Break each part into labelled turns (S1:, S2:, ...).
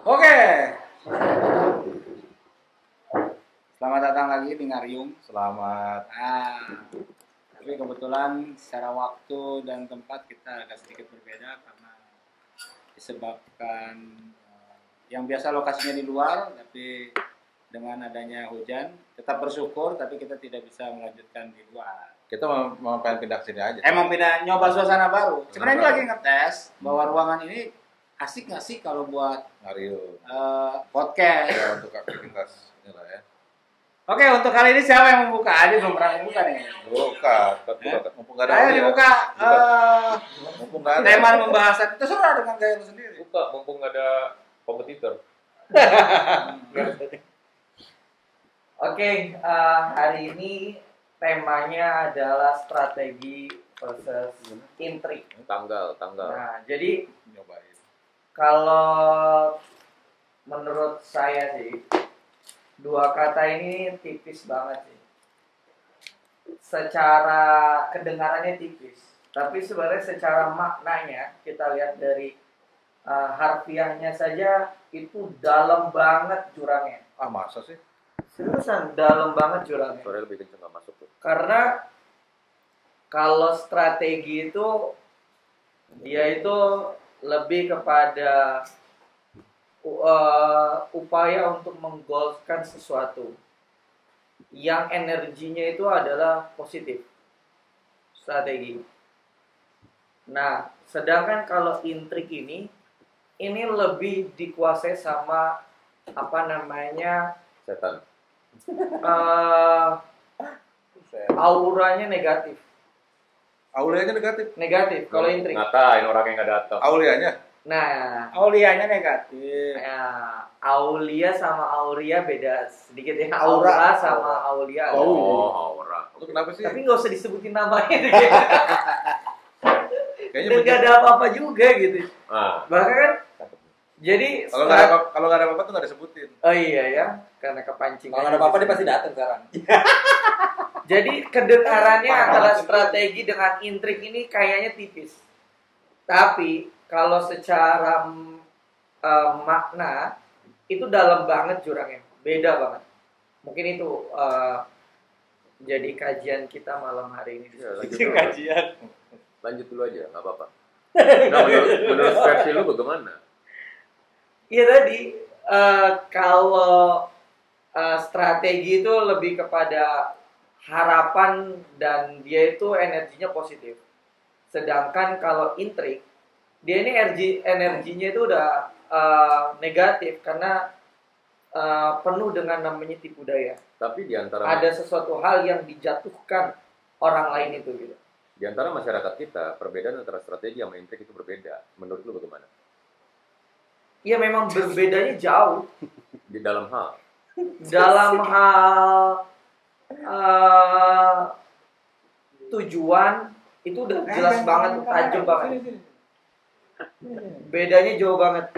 S1: Oke. Selamat datang lagi di Ngarium.
S2: Selamat.
S1: Tapi kebetulan secara waktu dan tempat kita agak sedikit berbeda karena disebabkan yang biasa lokasinya di luar, tapi dengan adanya hujan, tetap bersyukur tapi kita tidak bisa melanjutkan di luar.
S2: Kita mau pengen pindah ke sini aja.
S1: Emang pindah nyoba suasana baru. Sebenarnya ini lagi ngetes bahwa ruangan ini asik nggak sih kalau buat
S2: Ngarium.
S1: podcast.
S2: Ya untuk aktivitas inilah ya.
S1: Oke, untuk kali ini siapa yang membuka? Adi belum pernah membuka nih.
S2: Buka. Mumpung nggak ada.
S1: Ayo dibuka.
S2: Mumpung nggak ada.
S1: Tema pembahasan itu terserah dengan gaya lu sendiri.
S3: Buka, mumpung nggak ada kompetitor.
S4: Oke, hari ini temanya adalah strategi versus intrik.
S3: Tanggal.
S4: Nah, jadi
S2: Nyobain.
S4: kalau menurut saya sih, dua kata ini tipis banget sih. Secara kedengarannya tipis, tapi sebenarnya secara maknanya kita lihat dari harfiahnya saja itu dalam banget jurangnya.
S2: Masa sih?
S4: Seriusan dalam banget jurangnya.
S3: Suara lebih kenceng nggak masuk tuh.
S4: Karena kalau strategi itu dia itu lebih kepada upaya untuk menggolkan sesuatu yang energinya itu adalah positif, strategi. Nah, sedangkan kalau intrik ini lebih dikuasai sama
S3: Setan.
S4: auranya negatif.
S2: Aulianya negatif.
S4: Kalau intrik.
S3: Ngatain orang yang nggak datang.
S2: Aulianya.
S4: Nah,
S1: Aulianya negatif.
S4: ya, Aulia sama Auria beda sedikit ya.
S1: Aura.
S4: Aura sama Aulia.
S3: Aura.
S2: Itu kenapa sih?
S4: Tapi nggak usah disebutin namanya.
S2: Kayaknya
S4: Dan nggak ada apa-apa juga gitu. Bahkan kan, jadi
S2: kalau nggak ada apa-apa tuh nggak disebutin.
S4: oh iya ya, karena kepancing.
S1: Kalau nggak ada apa-apa dia pasti datang sekarang.
S4: Jadi kedengarannya antara strategi dengan intrik ini kayaknya tipis. Tapi kalau secara makna itu dalam banget jurangnya, beda banget. Mungkin itu jadi kajian kita malam hari ini.
S3: Ya, lanjut
S1: Itu
S3: dulu.
S1: kajian.
S3: Lanjut dulu aja, nggak apa-apa. Nah, menurut versi lu bagaimana?
S4: Iya tadi kalau strategi itu lebih kepada harapan dan dia itu energinya positif. Sedangkan kalau intrik dia ini energinya itu udah negatif karena penuh dengan namanya tipu daya.
S3: Tapi di antara
S4: Ada sesuatu hal yang dijatuhkan orang lain itu gitu.
S3: di antara masyarakat kita, perbedaan antara strategi sama intrik itu berbeda. Menurut lu bagaimana?
S4: Ya memang berbedanya jauh
S3: Di dalam hal.
S4: dalam hal tujuan itu udah jelas banget, tajam banget. Bedanya jauh banget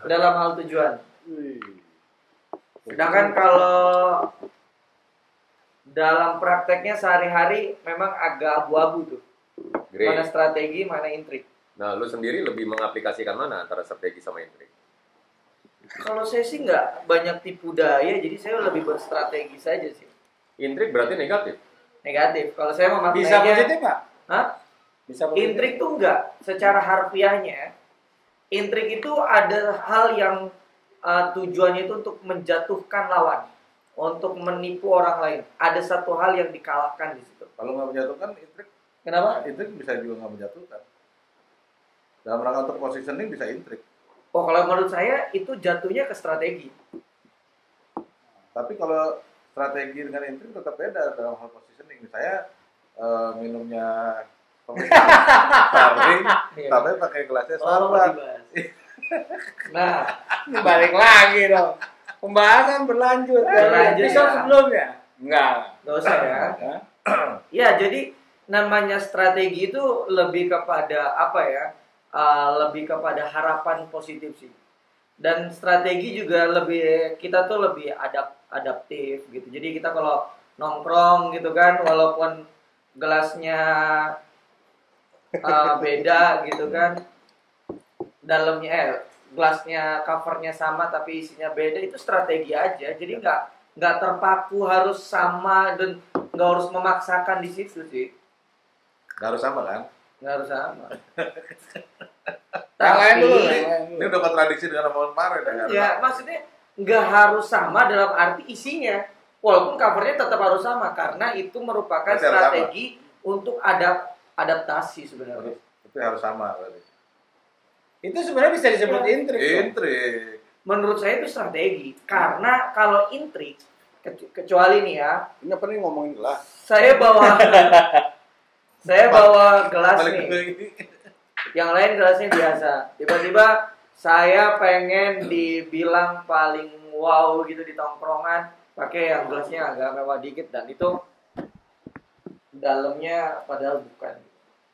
S4: dalam hal tujuan. Sedangkan kalau dalam prakteknya sehari-hari memang agak abu-abu tuh.
S3: Great.
S4: Mana strategi, mana intrik.
S3: Nah, lu sendiri lebih mengaplikasikan mana antara strategi sama intrik?
S4: Kalau saya sih nggak banyak tipu daya, jadi saya lebih berstrategi saja sih.
S3: Intrik berarti negatif.
S4: Negatif. Kalau saya memaknainya
S1: Bisa positif nggak?
S4: Hah?
S1: Bisa positif.
S4: Intrik tuh enggak. Secara harfiahnya, intrik itu ada hal yang tujuannya itu untuk menjatuhkan lawan, untuk menipu orang lain. Ada satu hal yang dikalahkan di situ.
S2: Kalau nggak menjatuhkan intrik,
S4: Kenapa?
S2: intrik bisa juga nggak menjatuhkan. Dalam rangka untuk positioning bisa intrik.
S4: Oh, kalau menurut saya itu jatuhnya ke strategi.
S2: Tapi kalau strategi dengan intrik tetap beda dalam hal positioning. Saya minumnya Starling, tapi pakai gelasnya Starbucks.
S4: dibahas. Nah,
S1: Ini balik lagi dong. Pembahasan berlanjut dari
S4: Berlanjut,
S1: episode
S4: ya.
S1: sebelumnya. Enggak.
S4: nggak usah ya.
S1: Hah?
S4: Ya, jadi namanya strategi itu lebih kepada apa ya? Lebih kepada harapan positif sih. Dan strategi juga lebih, kita tuh lebih adaptif gitu. Jadi kita kalau nongkrong gitu kan, walaupun gelasnya beda gitu kan, dalamnya gelasnya covernya sama tapi isinya beda, itu strategi aja. Jadi nggak terpaku harus sama dan nggak harus memaksakan di situ sih.
S2: Nggak harus sama kan?
S4: Nggak harus sama.
S1: Yang lain dulu.
S2: Ini udah kontradiksi dengan omongan kemarin ya.
S4: Ya, maksudnya nggak harus sama dalam arti isinya. Walaupun covernya tetap harus sama karena itu merupakan
S2: Berarti harus
S4: strategi untuk adaptasi sebenarnya.
S2: Tapi harus sama berarti.
S1: Itu sebenarnya bisa disebut intrik.
S2: Intrik.
S4: Menurut saya itu strategi. Karena kalau intrik, kecuali nih ya,
S5: Ini apa nih ngomongin gelas?
S4: saya bawa gelas
S2: Balik
S4: nih.
S2: ke ini.
S4: Yang lain gelasnya biasa. Tiba-tiba saya pengen dibilang paling wow gitu di tongkrongan, pakai yang gelasnya agak mewah dikit dan itu dalamnya padahal bukan.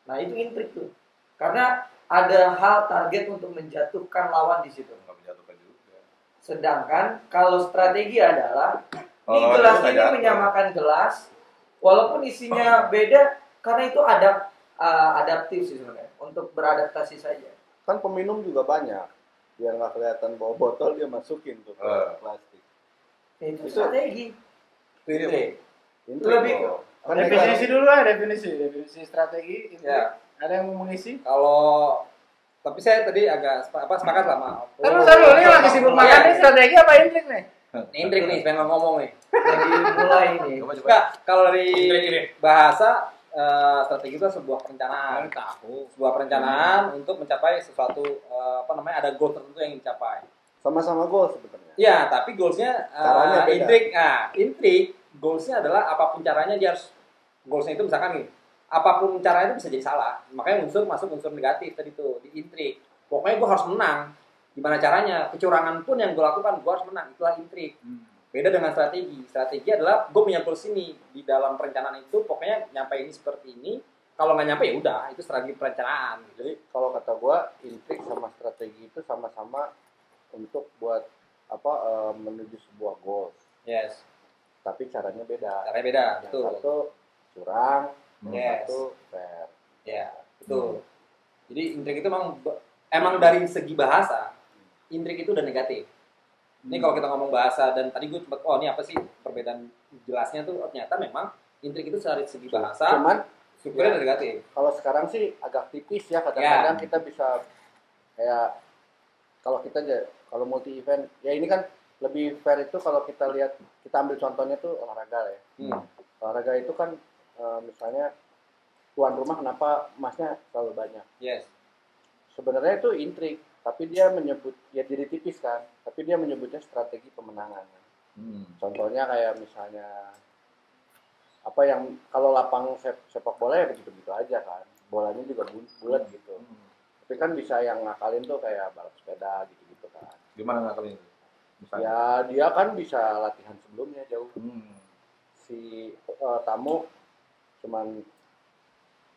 S4: Nah, itu intrik tuh. Karena ada hal target untuk menjatuhkan lawan di situ.
S2: Nggak menjatuhkan juga.
S4: Sedangkan kalau strategi adalah
S2: Kalau
S4: ini
S2: lawan
S4: gelas
S2: itu nggak
S4: ini
S2: jatuh.
S4: menyamakan gelas walaupun isinya beda karena itu adaptif sih sebenarnya untuk beradaptasi saja.
S5: Kan peminum juga banyak. Biar nggak kelihatan bawa botol dia masukin tuh ke plastik.
S4: Itu strategi.
S5: Intrik. Intrik
S4: Lebih
S5: loh. Kan
S1: Definisi
S5: mereka-
S1: dulu lah, definisi strategi. Intrik.
S6: Ya.
S1: Ada yang mau mengisi?
S6: Kalau tapi saya tadi agak sepakat sama.
S1: Taruh, ini lagi sibuk makan nih, strategi apa intrik nih?
S6: Intrik nih, pengen ngomong nih.
S4: Jadi mulai ini.
S2: Coba.
S6: Enggak, kalau dari
S3: Intrik.
S6: bahasa strategi itu sebuah perencanaan.
S1: Tahu.
S6: Sebuah perencanaan untuk mencapai sesuatu ada goal tertentu yang dicapai.
S5: sama-sama gol sebenarnya.
S6: Iya, tapi goalsnya
S5: Caranya beda.
S6: intrik. Nah, intrik goalsnya adalah apapun caranya dia harus goalsnya itu misalkan nih, apapun caranya itu bisa jadi salah. Makanya masuk unsur negatif tadi tuh di intrik. Pokoknya gue harus menang. Gimana caranya? Kecurangan pun yang gue lakukan gue harus menang. Itulah intrik. Beda dengan strategi. Strategi adalah gue punya goals ini di dalam perencanaan itu. Pokoknya nyampe ini seperti ini. Kalau nggak nyampe ya udah, itu strategi perencanaan.
S5: Jadi kalau kata gua intrik sama strategi itu sama-sama untuk buat menuju sebuah goal.
S6: Yes.
S5: Tapi caranya beda.
S6: Caranya beda.
S5: Yang
S6: Betul.
S5: satu curang, yang
S6: Yes.
S5: satu fair.
S6: Ya, betul. Jadi intrik itu emang dari segi bahasa, intrik itu udah negatif. Ini kalau kita ngomong bahasa dan tadi gue cepet, ini apa sih perbedaan jelasnya tuh? Ternyata memang intrik itu dari segi bahasa,
S5: Cuman
S6: strukturnya udah negatif.
S5: kalau sekarang sih agak tipis ya, kadang-kadang kita bisa kayak kalau multi event ya ini kan lebih fair itu kalau kita lihat, kita ambil contohnya tuh olahraga ya. Olahraga itu kan misalnya tuan rumah kenapa emasnya selalu banyak.
S6: Yes.
S5: Sebenarnya itu intrik, tapi dia menyebut, ya jadi tipis kan, tapi dia menyebutnya strategi pemenangan. Contohnya kayak misalnya apa yang kalau lapang sepak bola ya begitu-begitu aja kan, bolanya juga bulat gitu. Tapi kan bisa yang ngakalin tuh kayak balap sepeda gitu-gitu kan.
S2: Gimana ngakalin? Misalnya.
S5: Ya dia kan bisa latihan sebelumnya jauh. Si tamu cuman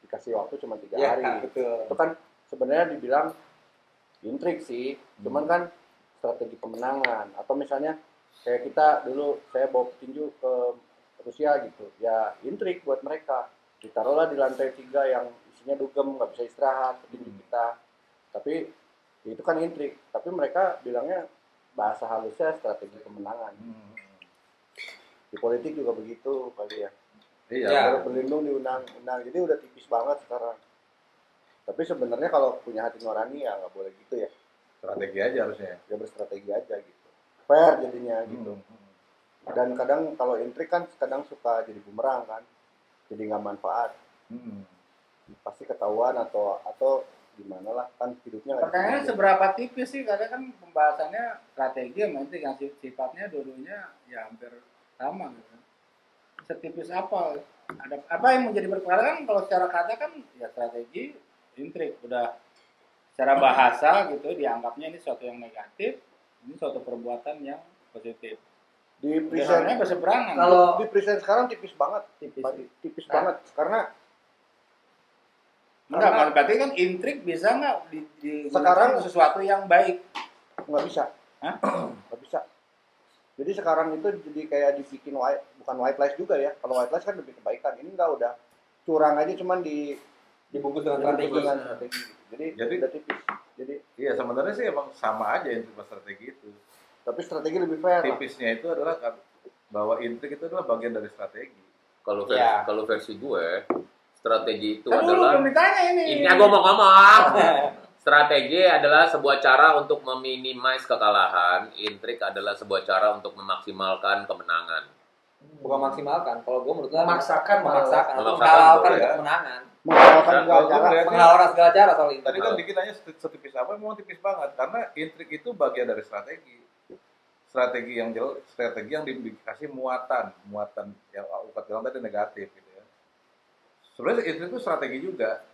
S5: dikasih waktu cuma 3
S6: Ya,
S5: hari.
S6: betul.
S5: Itu kan sebenarnya dibilang intrik sih, cuman kan strategi pemenangan. Atau misalnya kayak kita dulu saya bawa petinju ke Rusia gitu, ya intrik buat mereka. Ditaruhlah di lantai 3 yang isinya dugem, nggak bisa istirahat petinju kita. Tapi ya itu kan intrik. Tapi mereka bilangnya bahasa halusnya strategi pemenangan. Di politik juga begitu kali ya.
S2: Iya.
S6: Ya.
S5: Berlindung di undang-undang, jadi udah tipis banget sekarang. Tapi sebenarnya kalau punya hati nurani ya nggak boleh gitu ya.
S2: Strategi aja harusnya.
S5: Dia berstrategi aja gitu. Fair jadinya gitu. Dan kadang kalau intrik kan kadang suka jadi bumerang kan, jadi nggak manfaat. Pasti ketahuan atau gimana lah, kan hidupnya nggak
S1: Pertanyaannya
S5: bisa.
S1: seberapa tipis sih? Karena kan pembahasannya strategi sama intrik yang sifatnya dua-duanya ya hampir sama gitu. Setipis apa? Ada apa yang menjadi berpengaruh kan kalau secara kata kan ya strategi, intrik udah secara bahasa gitu dianggapnya ini sesuatu yang negatif, ini suatu perbuatan yang positif.
S5: Di
S1: Biasanya
S5: present
S1: berseberangan.
S4: Kalau
S5: di present sekarang tipis banget, tipis banget karena
S1: enggak, berarti kan intrik bisa nggak di
S5: Sekarang-
S1: sesuatu yang baik?
S5: nggak bisa.
S1: Hah?
S5: Nggak bisa. Jadi sekarang itu jadi kayak dibikin bukan white lies juga ya. Kalau white lies kan lebih kebaikan. Ini enggak, udah curang aja cuman
S6: Dibungkus dengan strategi.
S5: dengan strategi. Jadi
S2: Jadi-
S5: udah tipis. Jadi
S2: Iya, sebenarnya sih emang sama aja intrik sama strategi itu.
S5: tapi strategi lebih fair lah.
S2: Tipisnya itu adalah bahwa intrik itu adalah bagian dari strategi.
S3: Kalau
S6: Iya.
S3: kalau versi gue, strategi itu
S1: Kan lu
S3: adalah
S1: belum ditanya ini.
S3: ini gue mau ngomong. Strategi adalah sebuah cara untuk meminimais kekalahan. Intrik adalah sebuah cara untuk memaksimalkan kemenangan.
S6: Bukan maksimalkan. Kalau gue menurut gue
S4: Memaksakan
S6: memaksakan atau
S3: Memaksakan,
S6: menghalalkan
S3: boleh
S6: untuk
S3: ya.
S6: kemenangan.
S5: Menghalalkan
S3: Nah,
S5: segala
S2: kalau
S5: cara.
S2: gue
S6: Menghalalkan segala cara soal itu.
S2: Tadi kan dikiranya setipis apa, memang tipis banget. Karena intrik itu bagian dari strategi. Strategi yang dikasih muatan yang Ukat bilang tadi negatif gitu ya. Sebenarnya intrik itu strategi juga,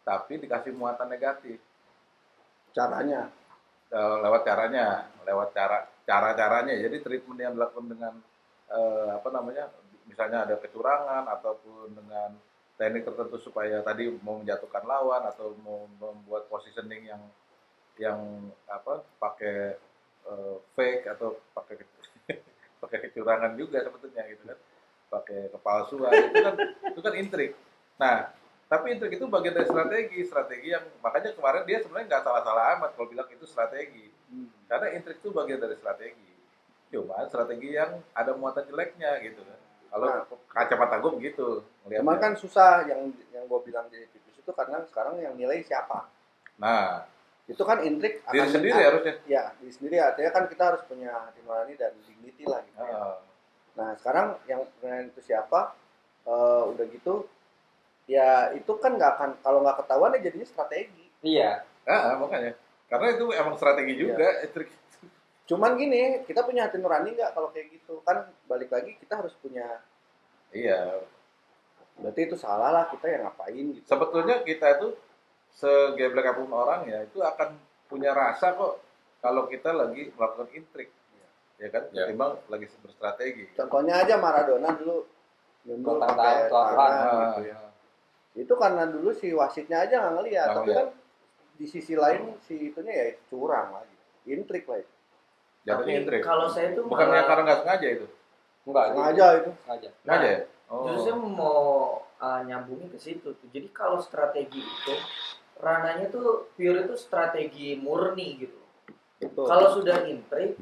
S2: tapi dikasih muatan negatif.
S5: Caranya.
S2: Lewat cara-caranya. Jadi treatment yang dilakukan dengan misalnya ada kecurangan ataupun dengan teknik tertentu supaya tadi mau menjatuhkan lawan atau mau membuat positioning yang pakai fake atau pakai pakai kecurangan juga sebetulnya gitu kan, pakai kepalsuan itu kan intrik. Nah, tapi intrik itu bagian dari strategi yang makanya kemarin dia sebenarnya nggak salah-salah amat kalau bilang itu strategi, karena intrik itu bagian dari strategi. Cuma strategi yang ada muatan jeleknya gitu kan. Kalau kacamata gue begitu ngelihatnya.
S5: Cuman kan susah yang gue bilang jadi tipis itu karena sekarang yang nilai siapa.
S2: Nah,
S5: Itu kan intrik
S2: diri sendiri harusnya.
S5: Ya, diri sendiri artinya kan kita harus punya hati nurani dan dignity lah gitu ya. Nah, sekarang yang penilaian itu siapa? Udah gitu ya itu kan nggak akan, kalau nggak ketahuan ya jadinya strategi.
S6: Iya.
S2: Makanya. Karena itu emang strategi juga. Intrik.
S5: Cuman gini, kita punya hati nurani nggak kalau kayak gitu? Kan balik lagi kita harus punya.
S2: Iya.
S5: Berarti itu salah lah, kita yang ngapain gitu.
S2: Sebetulnya kita itu segeblek apapun orang ya itu akan punya rasa kok kalau kita lagi melakukan intrik, ya kan?
S3: Ya.
S2: Ketimbang lagi berstrategi.
S5: Contohnya aja Maradona dulu nyundul
S6: Kontak
S5: pakai
S6: tangan,
S5: tangan gitu ya. Itu karena dulu si wasitnya aja nggak ngeliat,
S2: Nggak
S5: tapi kan di sisi lain si itunya ya curang lagi, intrik lah itu.
S2: Jatuhnya
S4: Tapi
S2: intrik.
S4: kalau saya tuh
S2: Bukan
S4: malah-
S2: karena nggak sengaja itu.
S6: Enggak.
S5: Sengaja itu.
S6: Sengaja.
S2: Sengaja ya?
S4: Justru saya mau nyambungin ke situ tuh. Jadi kalau strategi itu ranahnya tuh pure itu strategi murni gitu.
S5: Betul.
S4: Kalau sudah intrik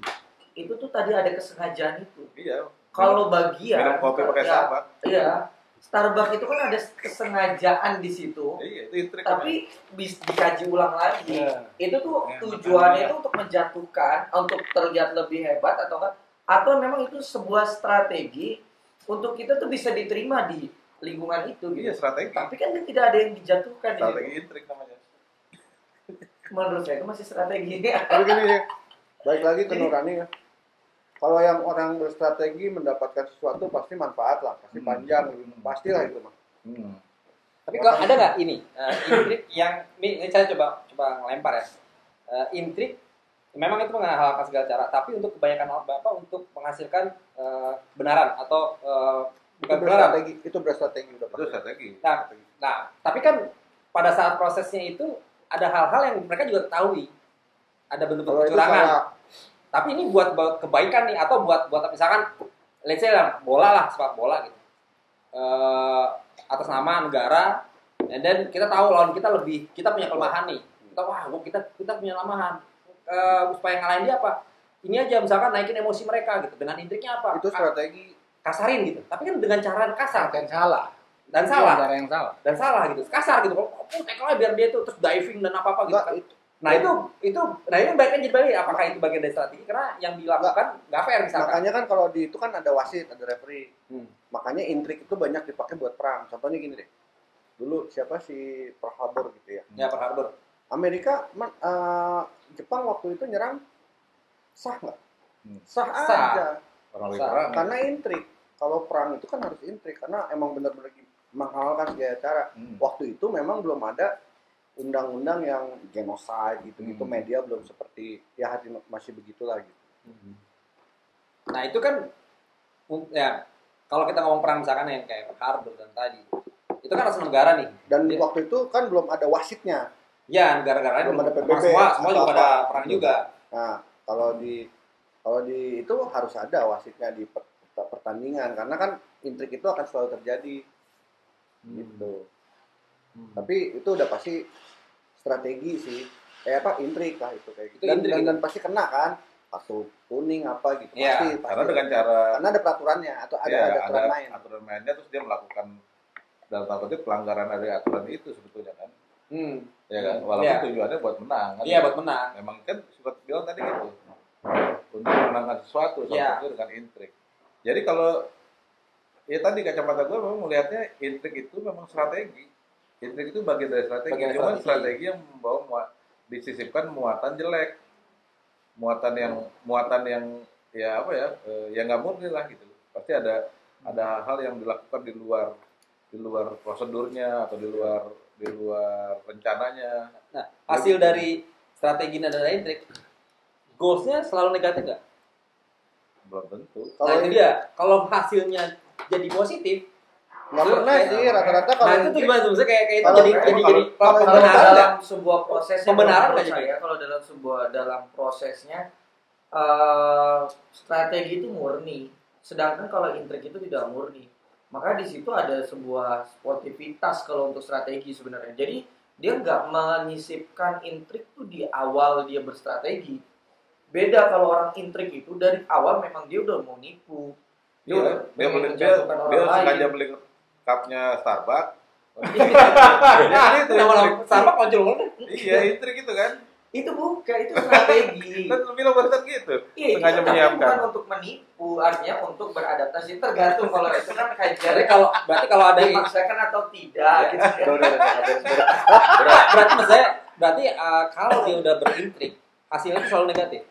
S4: itu tuh tadi ada kesengajaan itu.
S2: Iya.
S4: Kalau bagian
S2: Minum kopi pakai
S4: ya,
S2: Starbucks.
S4: Iya. Starbucks itu kan ada kesengajaan di situ.
S2: Iya, itu intrik.
S4: Tapi dikaji ulang lagi.
S6: Iya.
S4: Itu tuh
S1: Ya,
S4: tujuannya
S1: makanya.
S4: itu untuk menjatuhkan, untuk terlihat lebih hebat atau memang itu sebuah strategi untuk kita tuh bisa diterima di lingkungan itu gitu.
S2: Iya, strategi.
S4: Tapi kan tidak ada yang dijatuhkan di
S2: Strategi
S4: situ.
S2: intrik namanya.
S4: Menurut saya itu masih strategi.
S5: Tapi gini ya, balik lagi ke nurani ya. Kalau yang orang berstrategi mendapatkan sesuatu pasti manfaat lah, pasti panjang, pastilah itu mah.
S6: Tapi kalau ada nggak ini intrik yang ini saya coba ngelempar ya. Intrik memang itu menghalalkan segala cara, tapi untuk kebanyakan bapak untuk menghasilkan kebenaran atau bukan kebenaran.
S5: Itu berstrategi udah
S2: Itu
S5: pasti.
S2: strategi.
S6: Nah, tapi kan pada saat prosesnya itu ada hal-hal yang mereka juga ketahui. Ada bentuk-bentuk
S5: Kalau itu
S6: kecurangan.
S5: salah,
S6: Tapi ini buat kebaikan nih atau buat misalkan let's say lah bola lah, sepak bola gitu. Atas nama negara, and then kita tahu lawan kita kita punya kelemahan nih. Kita punya kelemahan. Supaya ngalahin dia apa? Ini aja misalkan naikin emosi mereka gitu. Dengan intriknya apa?
S5: itu strategi.
S6: Kasarin gitu. Tapi kan dengan cara kasar
S1: Dan salah.
S6: dan salah.
S1: Cara yang salah.
S6: Dan salah gitu, kasar gitu. Tackle-nya biar dia tuh terus diving dan apa gitu.
S5: Enggak,
S6: Kan. Nah ini baiknya jadi balik. Apakah itu bagian dari strategi? Karena yang dilakukan nggak fair misalkan.
S5: makanya kan kalau di itu kan ada wasit, ada referee.
S6: Hmm.
S5: Makanya intrik itu banyak dipakai buat perang. Contohnya gini deh. Dulu siapa si Pearl Harbor gitu ya.
S6: Ya Pearl Harbor.
S5: Amerika, Jepang waktu itu nyerang sah nggak? Sah
S6: Sah.
S5: aja.
S2: Orang lagi
S6: Sah.
S2: perang.
S5: Karena intrik. Kalau perang itu kan harus intrik karena emang benar-benar menghalalkan segala cara. Waktu itu memang belum ada undang-undang yang genocide gitu-gitu, media belum seperti ya masih begitulah gitu.
S6: Nah itu kan ya kalau kita ngomong perang misalkan yang kayak Pearl Harbor dan tadi itu kan atas negara nih.
S5: Dan
S6: Iya.
S5: waktu itu kan belum ada wasitnya.
S6: Ya negara-negara
S5: Belum ada PBB,
S6: semua
S5: atau
S6: juga pada
S5: apa.
S6: perang juga.
S5: Nah, kalau di itu harus ada wasitnya di pertandingan karena kan intrik itu akan selalu terjadi gitu. Tapi itu udah pasti strategi sih. intrik lah itu kayak gitu.
S6: Itu
S5: Dan,
S6: intrik
S5: dan,
S6: gitu.
S5: dan pasti kena kan kartu kuning apa gitu
S6: Iya,
S5: pasti
S2: Karena dengan cara
S5: karena ada peraturannya atau ada aturan main.
S2: aturan mainnya terus dia melakukan dalam tanda kutip pelanggaran dari aturan itu sebetulnya kan. Ya kan, walaupun
S6: Iya.
S2: tujuannya buat menang kan.
S6: Iya, buat menang.
S2: Memang kan sempat bilang tadi gitu. Untuk memenangkan sesuatu salah
S6: Iya.
S2: satu dengan intrik. Jadi kalau ya tadi kacamata gue memang melihatnya intrik itu memang strategi. Intrik itu bagian dari strategi.
S6: Bagian
S2: Cuma
S6: strategi.
S2: strategi yang membawa disisipkan muatan jelek, muatan yang ya apa ya, yang nggak murni lah gitu. Pasti ada hal-hal yang dilakukan di luar prosedurnya atau di luar rencananya.
S6: Nah, hasil dari strategi dan intrik, goalsnya selalu negatif nggak?
S2: Belum tentu.
S6: Nah itu dia. Kalau hasilnya jadi positif,
S5: Nggak pernah sih rata-rata kalau
S6: nah itu tuh gimana tuh? Maksudnya kayak itu
S5: kalau-
S6: jadi
S5: kalau
S6: pembenaran
S4: dalam
S6: nggak?
S4: sebuah prosesnya
S6: Pembenaran
S4: menurut
S6: nggak jadi?
S4: saya, kalau dalam prosesnya strategi itu murni, sedangkan kalau intrik itu tidak murni. Maka di situ ada sebuah sportivitas kalau untuk strategi sebenarnya. Jadi dia nggak menyisipkan intrik tuh di awal dia berstrategi. Beda kalau orang intrik itu dari awal memang dia udah mau nipu. Dia udah
S2: Dia
S4: pengen
S2: beli dia
S4: menjatuhkan orang
S2: sengaja
S4: lain.
S2: beli cupnya Starbucks.
S6: Ya, itu nama sama konjol kan?
S2: Iya, intrik itu kan.
S4: Itu bukan, itu strategi.
S2: Kan lu bilang barusan gitu.
S4: Iya,
S2: Sengaja
S4: tapi
S2: menyiapkan.
S4: bukan untuk menipu, artinya untuk beradaptasi. Tergantung kalau itu kan kayak
S6: Berarti kalau ada
S4: dipaksakan atau tidak. Gitu.
S6: berarti maksud saya kalau dia udah berintrik, hasilnya itu selalu negatif.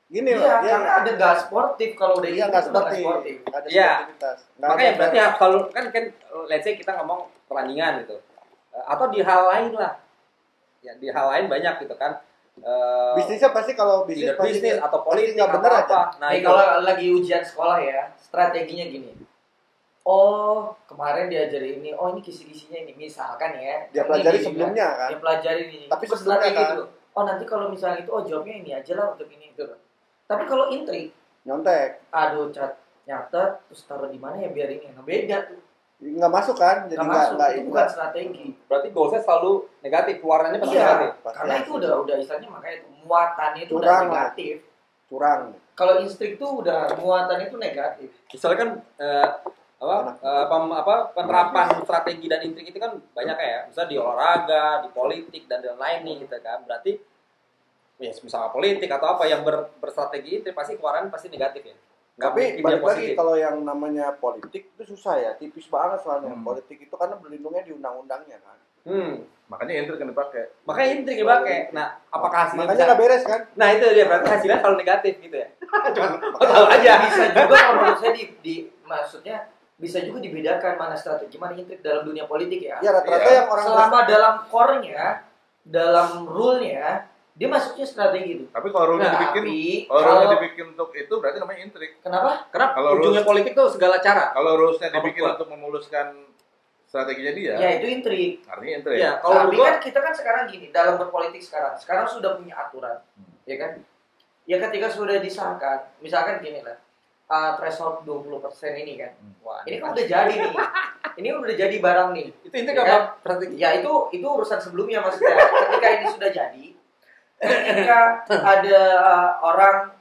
S5: gini
S4: Iya,
S5: Pak,
S4: karena ada nggak sportif kalau udah
S5: iya
S4: itu
S5: nggak
S4: tuh nggak
S5: sportif, nggak ada
S6: Iya.
S5: sportivitas. Nggak
S6: Makanya
S5: ada-
S6: berarti kalau kan let's say kita ngomong pertandingan gitu. Atau di hal lain lah. Ya di hal lain banyak gitu kan.
S5: bisnisnya pasti kalau bisnis
S6: Either bisnis atau politik
S5: nggak
S6: atau
S5: bener aja.
S6: apa. Nah,
S4: Nih
S6: itu.
S4: kalau lagi ujian sekolah ya, strateginya gini. Oh, kemarin diajari ini. Oh, ini kisi-kisinya ini. Misalkan ya.
S5: Dia
S4: ini
S5: pelajari
S4: juga.
S5: sebelumnya kan.
S4: Dia pelajari ini.
S5: Tapi
S4: Itu
S5: sebelumnya
S4: strategi
S5: kan.
S4: dulu. Oh, nanti kalau misalnya itu, jawabnya ini aja lah untuk ini itu. Tapi kalau intrik,
S5: Nyontek,
S4: aduh nyatet terus taruh di mana ya biar ini. Nah, beda tuh.
S5: nggak masuk kan, jadi
S4: Nggak masuk.
S5: nggak
S4: Itu bukan strategi.
S6: Berarti goalsnya selalu negatif, keluarannya pasti
S4: Iya,
S6: negatif.
S5: Pasti
S4: karena itu
S5: hasil.
S4: udah istilahnya makanya itu muatannya itu udah
S5: Curang lah.
S4: negatif.
S5: curang.
S4: Kalau instrik tuh udah muatannya itu negatif.
S6: Misalnya kan penerapan strategi dan intrik itu kan banyak ya. Misalnya di olahraga, di politik dan lain-lain nih gitu kan. Berarti ya misalnya politik atau apa yang berstrategi itu pasti keluaran pasti negatif ya. Nggak
S5: Tapi
S6: mungkin
S5: balik
S6: dia
S5: lagi
S6: positif.
S5: kalau yang namanya politik itu susah ya, tipis banget soalnya.
S2: Hmm.
S5: Politik itu karena berlindungnya di undang-undangnya kan.
S2: Makanya intrik yang dipakai.
S6: Makanya intrik dipakai. Nah, apakah hasilnya
S5: Makanya
S6: bisa?
S5: nggak beres kan?
S6: Nah itu dia berarti hasilnya selalu negatif gitu ya. Cuma tahu aja.
S4: Bisa juga kalau menurut saya maksudnya bisa juga dibedakan mana strategi mana intrik dalam dunia politik ya.
S5: Ya rata-rata
S2: Iya.
S5: yang orang
S4: Selama dalam core-nya, dalam rule-nya, dia masuknya strategi itu.
S2: Tapi kalau rule-nya
S4: Nah,
S2: dibikin,
S4: tapi
S2: kalau rule-nya
S4: kalau
S2: dibikin untuk itu berarti namanya intrik.
S4: kenapa?
S6: Karena
S2: Kalau
S6: ujungnya politik tuh segala cara.
S2: Kalau rules-nya
S6: Nomor
S2: dibikin
S6: dua.
S2: untuk memuluskan strateginya dia,
S4: Ya itu intrik.
S2: artinya intrik.
S6: Ya, kalau
S4: Tapi
S6: gua
S4: kan kita kan sekarang gini, dalam berpolitik sekarang sudah punya aturan, ya kan? Ya ketika sudah disahkan, misalkan gini lah, threshold 20% ini kan,
S6: wah,
S4: ini kan udah jadi nih, ini udah jadi barang nih.
S6: itu intrik
S4: Ya
S6: apa
S4: kan?
S6: strategi?
S4: Ya itu urusan sebelumnya maksudnya. Ketika ini sudah jadi, ketika ada orang,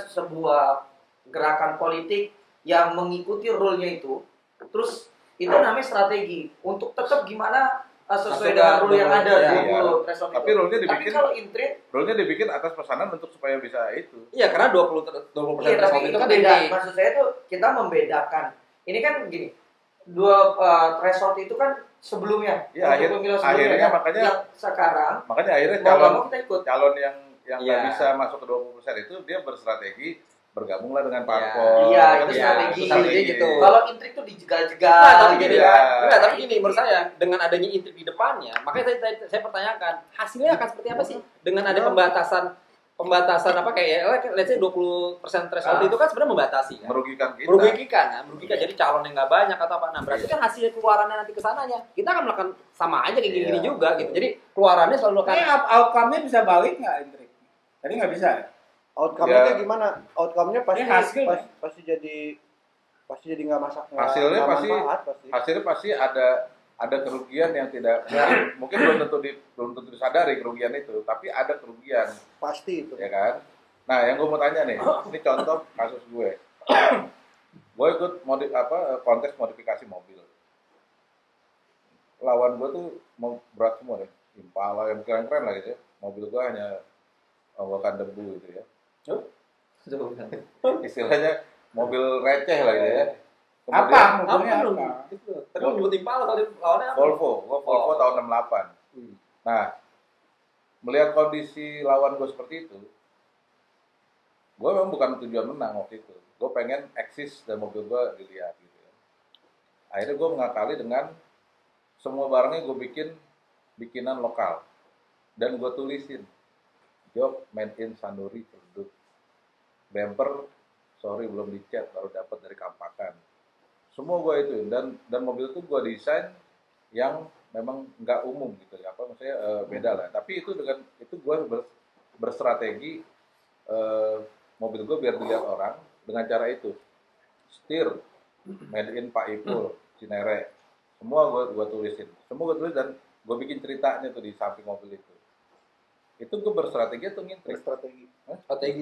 S4: sebuah gerakan politik yang mengikuti rule-nya itu, terus itu namanya strategi untuk tetap gimana
S6: Masuk
S4: sesuai dengan
S6: ke
S4: rule yang ada
S6: ya,
S4: 20 threshold
S2: Tapi
S4: itu.
S2: rule-nya
S4: Tapi
S2: dibikin,
S4: kalau intrik,
S2: rule-nya dibikin atas pesanan untuk supaya bisa itu.
S6: Iya, karena 20%
S4: iya,
S6: threshold
S4: tapi
S6: itu kan
S4: beda.
S6: intrik.
S4: Maksud saya tuh kita membedakan. Ini kan gini, threshold itu kan sebelumnya.
S2: Iya,
S4: untuk pemilu sebelumnya
S2: akhirnya
S4: kan.
S2: makanya-
S4: Yang sekarang
S2: Makanya akhirnya
S4: mau nggak
S2: calon
S4: mau kita ikut.
S2: yang nggak
S6: Iya.
S2: bisa masuk ke 20% itu dia berstrategi bergabunglah dengan parpol.
S4: Iya,
S2: Kan
S4: itu
S2: gitu.
S4: strategi.
S6: Strategi gitu.
S4: Kalau intrik tuh dijegal-jegal.
S6: Nah, tapi gini
S4: gitu
S6: ya.
S4: kan.
S6: Enggak, tapi gini menurut saya dengan adanya intrik di depannya, makanya saya pertanyakan, hasilnya akan seperti apa sih? Dengan ada pembatasan apa kayak ya, let's say 20% threshold itu kan sebenarnya membatasi kan.
S2: Merugikan kita.
S6: Merugikan jadi calon yang nggak banyak atau apa. Nah, berarti kan hasil keluarannya nanti ke sananya kita akan melakukan sama aja kayak gini-gini
S2: Iya.
S6: juga gitu. Jadi keluarannya selalu akan
S1: Ini outcome-nya bisa balik nggak intrik? Tadi nggak bisa ya?
S5: Outcome-nya
S2: Ya.
S5: gimana? Outcome-nya pasti
S1: Ini hasil,
S5: pasti jadi nggak masak.
S2: Hasilnya
S5: nggak
S2: pasti-
S5: manfaat, pasti.
S2: Hasilnya pasti ada ada kerugian yang tidak mungkin belum tentu disadari kerugian itu, tapi ada kerugian,
S5: Pasti itu.
S2: ya kan? Nah, yang gue mau tanya nih, ini contoh kasus gue. Gue ikut kontes modifikasi mobil. Lawan gue tuh berat semua deh, Impala yang keren-keren lah gitu ya. Mobil gue hanya membawakan debu gitu ya. Istilahnya mobil receh lah gitu ya.
S1: Apa?
S6: Apa
S1: Mobilnya
S6: lu?
S1: apa?
S6: Itu. Tadi lu nyebut Impala tadi lawannya apa?
S2: Volvo tahun 68. Nah, melihat kondisi lawan gue seperti itu, gue memang bukan tujuan menang waktu itu. Gue pengen eksis dan mobil gue dilihat gitu ya. Akhirnya gue mengakali dengan semua barangnya gue bikinan lokal. Dan gue tulisin, job made in Sanuri produk. Bumper, sorry belum dicat, baru dapat dari Kampakan. Semua gue itu, dan mobil itu gue desain yang memang nggak umum gitu ya, maksudnya beda lah. Tapi itu dengan itu gue berstrategi mobil gue biar dilihat orang dengan cara itu. Setir made in Pak Ipul, Cinere, semua gue tulisin, dan gue bikin ceritanya tuh di samping mobil itu. Itu gue berstrategi atau ngintrik?
S5: Strategi.
S4: Strategi.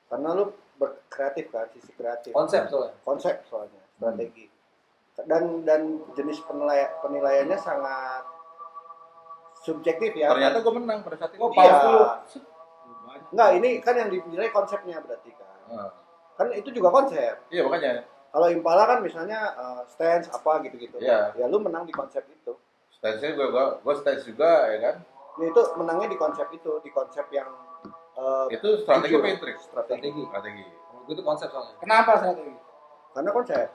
S5: Karena lu berkreatif kan, sisi kreatif.
S6: Konsep soalnya.
S5: Strategi. Dan jenis penilaiannya sangat subjektif ya.
S2: Ternyata gue menang pada saat itu.
S1: Oh,
S5: Iya.
S1: paus dulu.
S5: Enggak, ini kan yang dinilai konsepnya berarti kan. Kan itu juga konsep.
S2: Iya makanya.
S5: Kalau Impala kan misalnya stance apa gitu-gitu.
S2: Iya.
S5: Ya lu menang di konsep itu.
S2: Stance gue stance juga ya kan.
S5: Ya itu menangnya di konsep itu, di konsep yang
S2: Itu strategi
S5: jujur.
S2: apa intrik?
S5: Strategi.
S2: Strategi.
S6: Menurut gue itu konsep soalnya.
S1: Kenapa strategi?
S5: Karena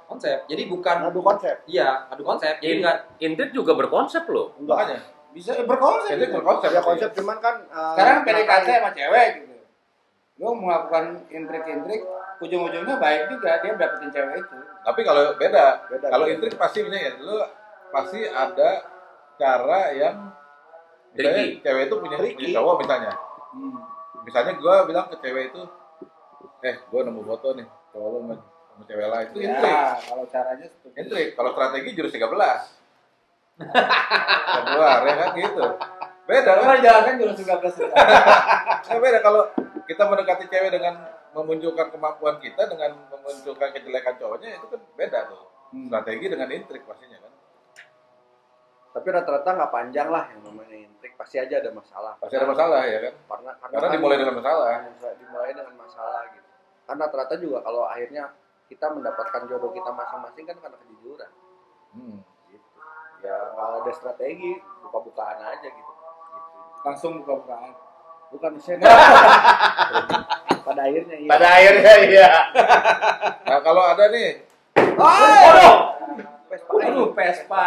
S5: konsep.
S6: Jadi bukan
S5: Ngadu konsep.
S6: Iya, adu konsep. Jadi enggak
S3: Intrik juga berkonsep loh.
S5: Enggak.
S2: Makanya.
S1: Bisa berkonsep.
S2: Intrik berkonsep.
S5: Ya konsep cuman kan
S1: Sekarang PDKT sama cewek gitu. Lu melakukan intrik-intrik, ujung-ujungnya baik juga, dia dapetin cewek itu.
S2: Tapi kalau beda.
S5: Beda.
S2: Kalau intrik pasti misalnya lu pasti ada cara yang misalnya
S3: Tricky.
S2: cewek itu punya
S5: Tricky.
S2: cowok misalnya. Misalnya gue bilang ke cewek itu, gue nemu foto nih, cowok lu sama cewek lain. Itu intrik.
S1: Ya, kalau caranya seperti itu.
S2: Intrik. Kalau strategi jurus 13. Keluar ya kan gitu. Beda kan?
S1: Kalau jalan kan jurus 13 itu.
S2: Beda kalau kita mendekati cewek dengan memunculkan kemampuan kita dengan memunculkan kejelekan cowoknya, itu kan beda tuh. Strategi dengan intrik pastinya kan.
S5: Tapi rata-rata nggak panjang lah yang namanya intrik, pasti aja ada masalah.
S2: Pasti ada masalah ya kan.
S5: Karena
S2: Karena dimulai dengan masalah.
S5: dimulai dengan masalah gitu. Karena rata-rata juga kalau akhirnya kita mendapatkan jodoh kita masing-masing kan karena kejujuran. Gitu. Ya nggak ada strategi, buka-bukaan aja gitu.
S1: Langsung buka-bukaan.
S5: Bukan misalnya. Pada akhirnya iya.
S3: Pada akhirnya iya.
S2: Nah kalau ada nih,
S6: Vespa.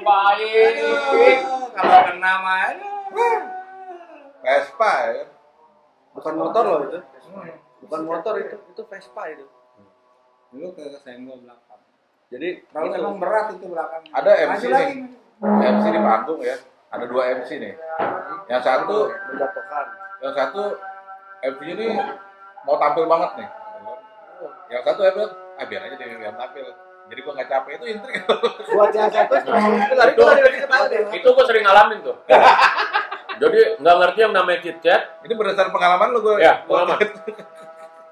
S1: baik. Kalau kena mah
S2: Vespa ya.
S5: Bukan motor loh itu. Bukan motor itu Vespa itu.
S1: Dulu ke senggol belakang.
S5: Jadi
S1: Kalau
S5: gitu.
S1: emang berat itu belakang.
S2: Ada MC
S1: Maju
S2: nih.
S1: lagi.
S2: MC di panggung ya. Ada 2 MC nih. Yang satu
S5: menjatuhkan.
S2: MC ini mau tampil banget nih. Yang satu biar aja dia yang tampil. Jadi gua nggak capek, itu intrik.
S5: Buat yang satu lari lagi ketawa deh.
S3: Itu gue sering ngalamin tuh. Jadi nggak ngerti yang namanya chit chat.
S2: Ini berdasarkan pengalaman lu gua.
S3: Ya, pengalaman.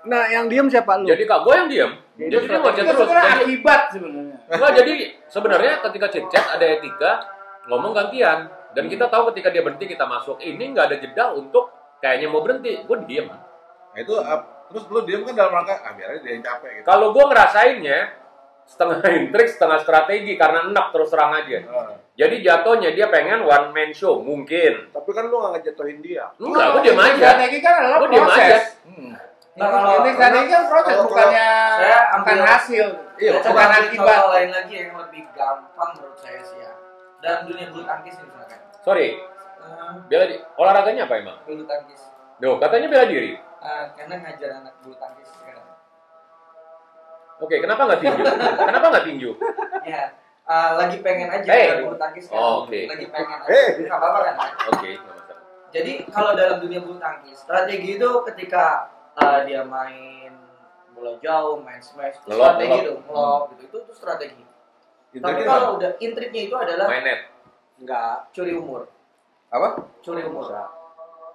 S5: Nah, yang diem siapa lu?
S3: Jadi kak gue yang diem. Jadi dia ngoceh
S1: Itu
S3: terus.
S1: sebenarnya
S3: Jadi
S1: akibat sebenarnya.
S3: Wah, jadi sebenarnya ketika chit chat ada etika, ngomong gantian. Dan kita tahu ketika dia berhenti kita masuk. Ini nggak ada jeda untuk kayaknya mau berhenti. Gue diem.
S2: Nah, itu terus lu diem kan dalam rangka biar aja dia yang capek gitu.
S3: Kalau gue ngerasainnya setengah intrik, setengah strategi karena enak terus terang aja. Jadi jatuhnya dia pengen one man show mungkin.
S5: Tapi kan lu nggak ngejatuhin dia.
S3: Enggak, gue diem aja.
S1: Strategi kan adalah
S3: Gue diem aja.
S1: proses.
S4: Nah, kalau-
S1: ini strategi kan proses,
S5: kalau-
S1: bukannya
S4: saya
S1: bukan
S4: ambil-
S1: hasil.
S2: Iya,
S4: Saya coba
S1: bukan
S4: ambil
S1: akibat.
S4: contoh lain lagi yang lebih gampang menurut saya sih ya. Dalam dunia bulu tangkis nih misalkan.
S3: Sorry, bela olahraganya apa emang?
S4: Bulu tangkis.
S3: Duh, katanya bela diri.
S4: Karena ngajar anak bulu tangkis sekarang.
S3: Oke, kenapa nggak tinju? Kenapa nggak tinju?
S4: Ya, lagi pengen aja bulu tangkis kan.
S3: Oh, oke.
S4: Lagi pengen aja. Nggak apa-apa kan?
S3: Oke, nggak masalah.
S4: Jadi kalau dalam dunia bulu tangkis, strategi itu ketika dia main bola jauh, main smash, itu
S3: Ngelop,
S4: strategi
S3: ngelop.
S4: tuh, ngelop gitu. Itu strategi.
S2: Intrik
S4: Tapi
S2: itu
S4: kalau
S2: apa?
S4: udah intriknya itu adalah
S3: Mainnet.
S6: Enggak.
S4: curi umur.
S2: Apa?
S4: Curi umur.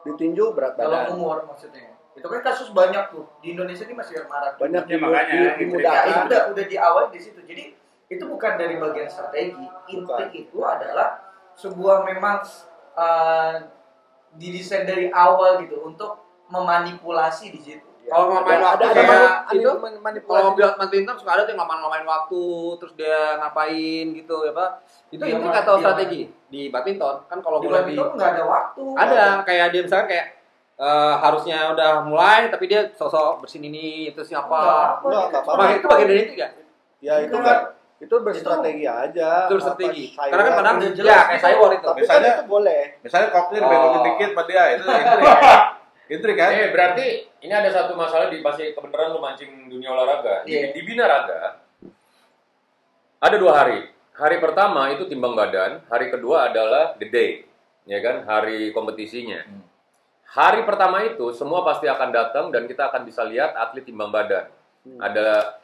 S5: Ditinju berat
S4: Kalau
S5: badan.
S4: umur maksudnya. Itu kan kasus banyak tuh. Di Indonesia ini masih marak.
S5: Banyak
S1: Ya, makanya,
S4: Ya,
S5: dimudahkan.
S4: itu udah di awal di situ. Jadi itu bukan dari bagian strategi. Intrik itu adalah sebuah memang didesain dari awal gitu untuk memanipulasi di situ.
S6: Kalau mau main waktu
S5: ada
S6: kayak itu,
S5: manipulasi.
S6: kalau bilang badminton suka ada tuh yang ngamain waktu, terus dia ngapain gitu ya Pak. Itu
S4: Dia
S6: intrik atau
S4: dia
S6: strategi di badminton kan kalau
S4: Di
S6: mulai
S4: badminton nggak ada waktu.
S6: ada kayak dia misalnya kayak harusnya udah mulai tapi dia sosok bersin ini itu siapa.
S5: Enggak apa-apa.
S6: Itu bagian dari itu ya?
S5: Ya itu
S4: Enggak.
S5: kan itu berstrategi aja.
S6: Itu strategi.
S5: Apa,
S6: Karena kan
S5: cyber.
S6: kadang
S4: udah jelas
S6: ya kayak
S4: gitu.
S6: cyber itu.
S5: Tapi
S2: Misalnya-
S5: kan itu boleh.
S2: Misalnya koknya dibelokin dikit sama dia, itu intrik. Intrik kan?
S3: Berarti ini ada satu masalah di pasti kebenaran lu mancing dunia olahraga.
S4: Iya.
S3: Di Binaraga ada 2 hari. Hari pertama itu timbang badan, hari kedua adalah the day, ya kan? Hari kompetisinya. Hari pertama itu semua pasti akan datang dan kita akan bisa lihat atlet timbang badan. Ada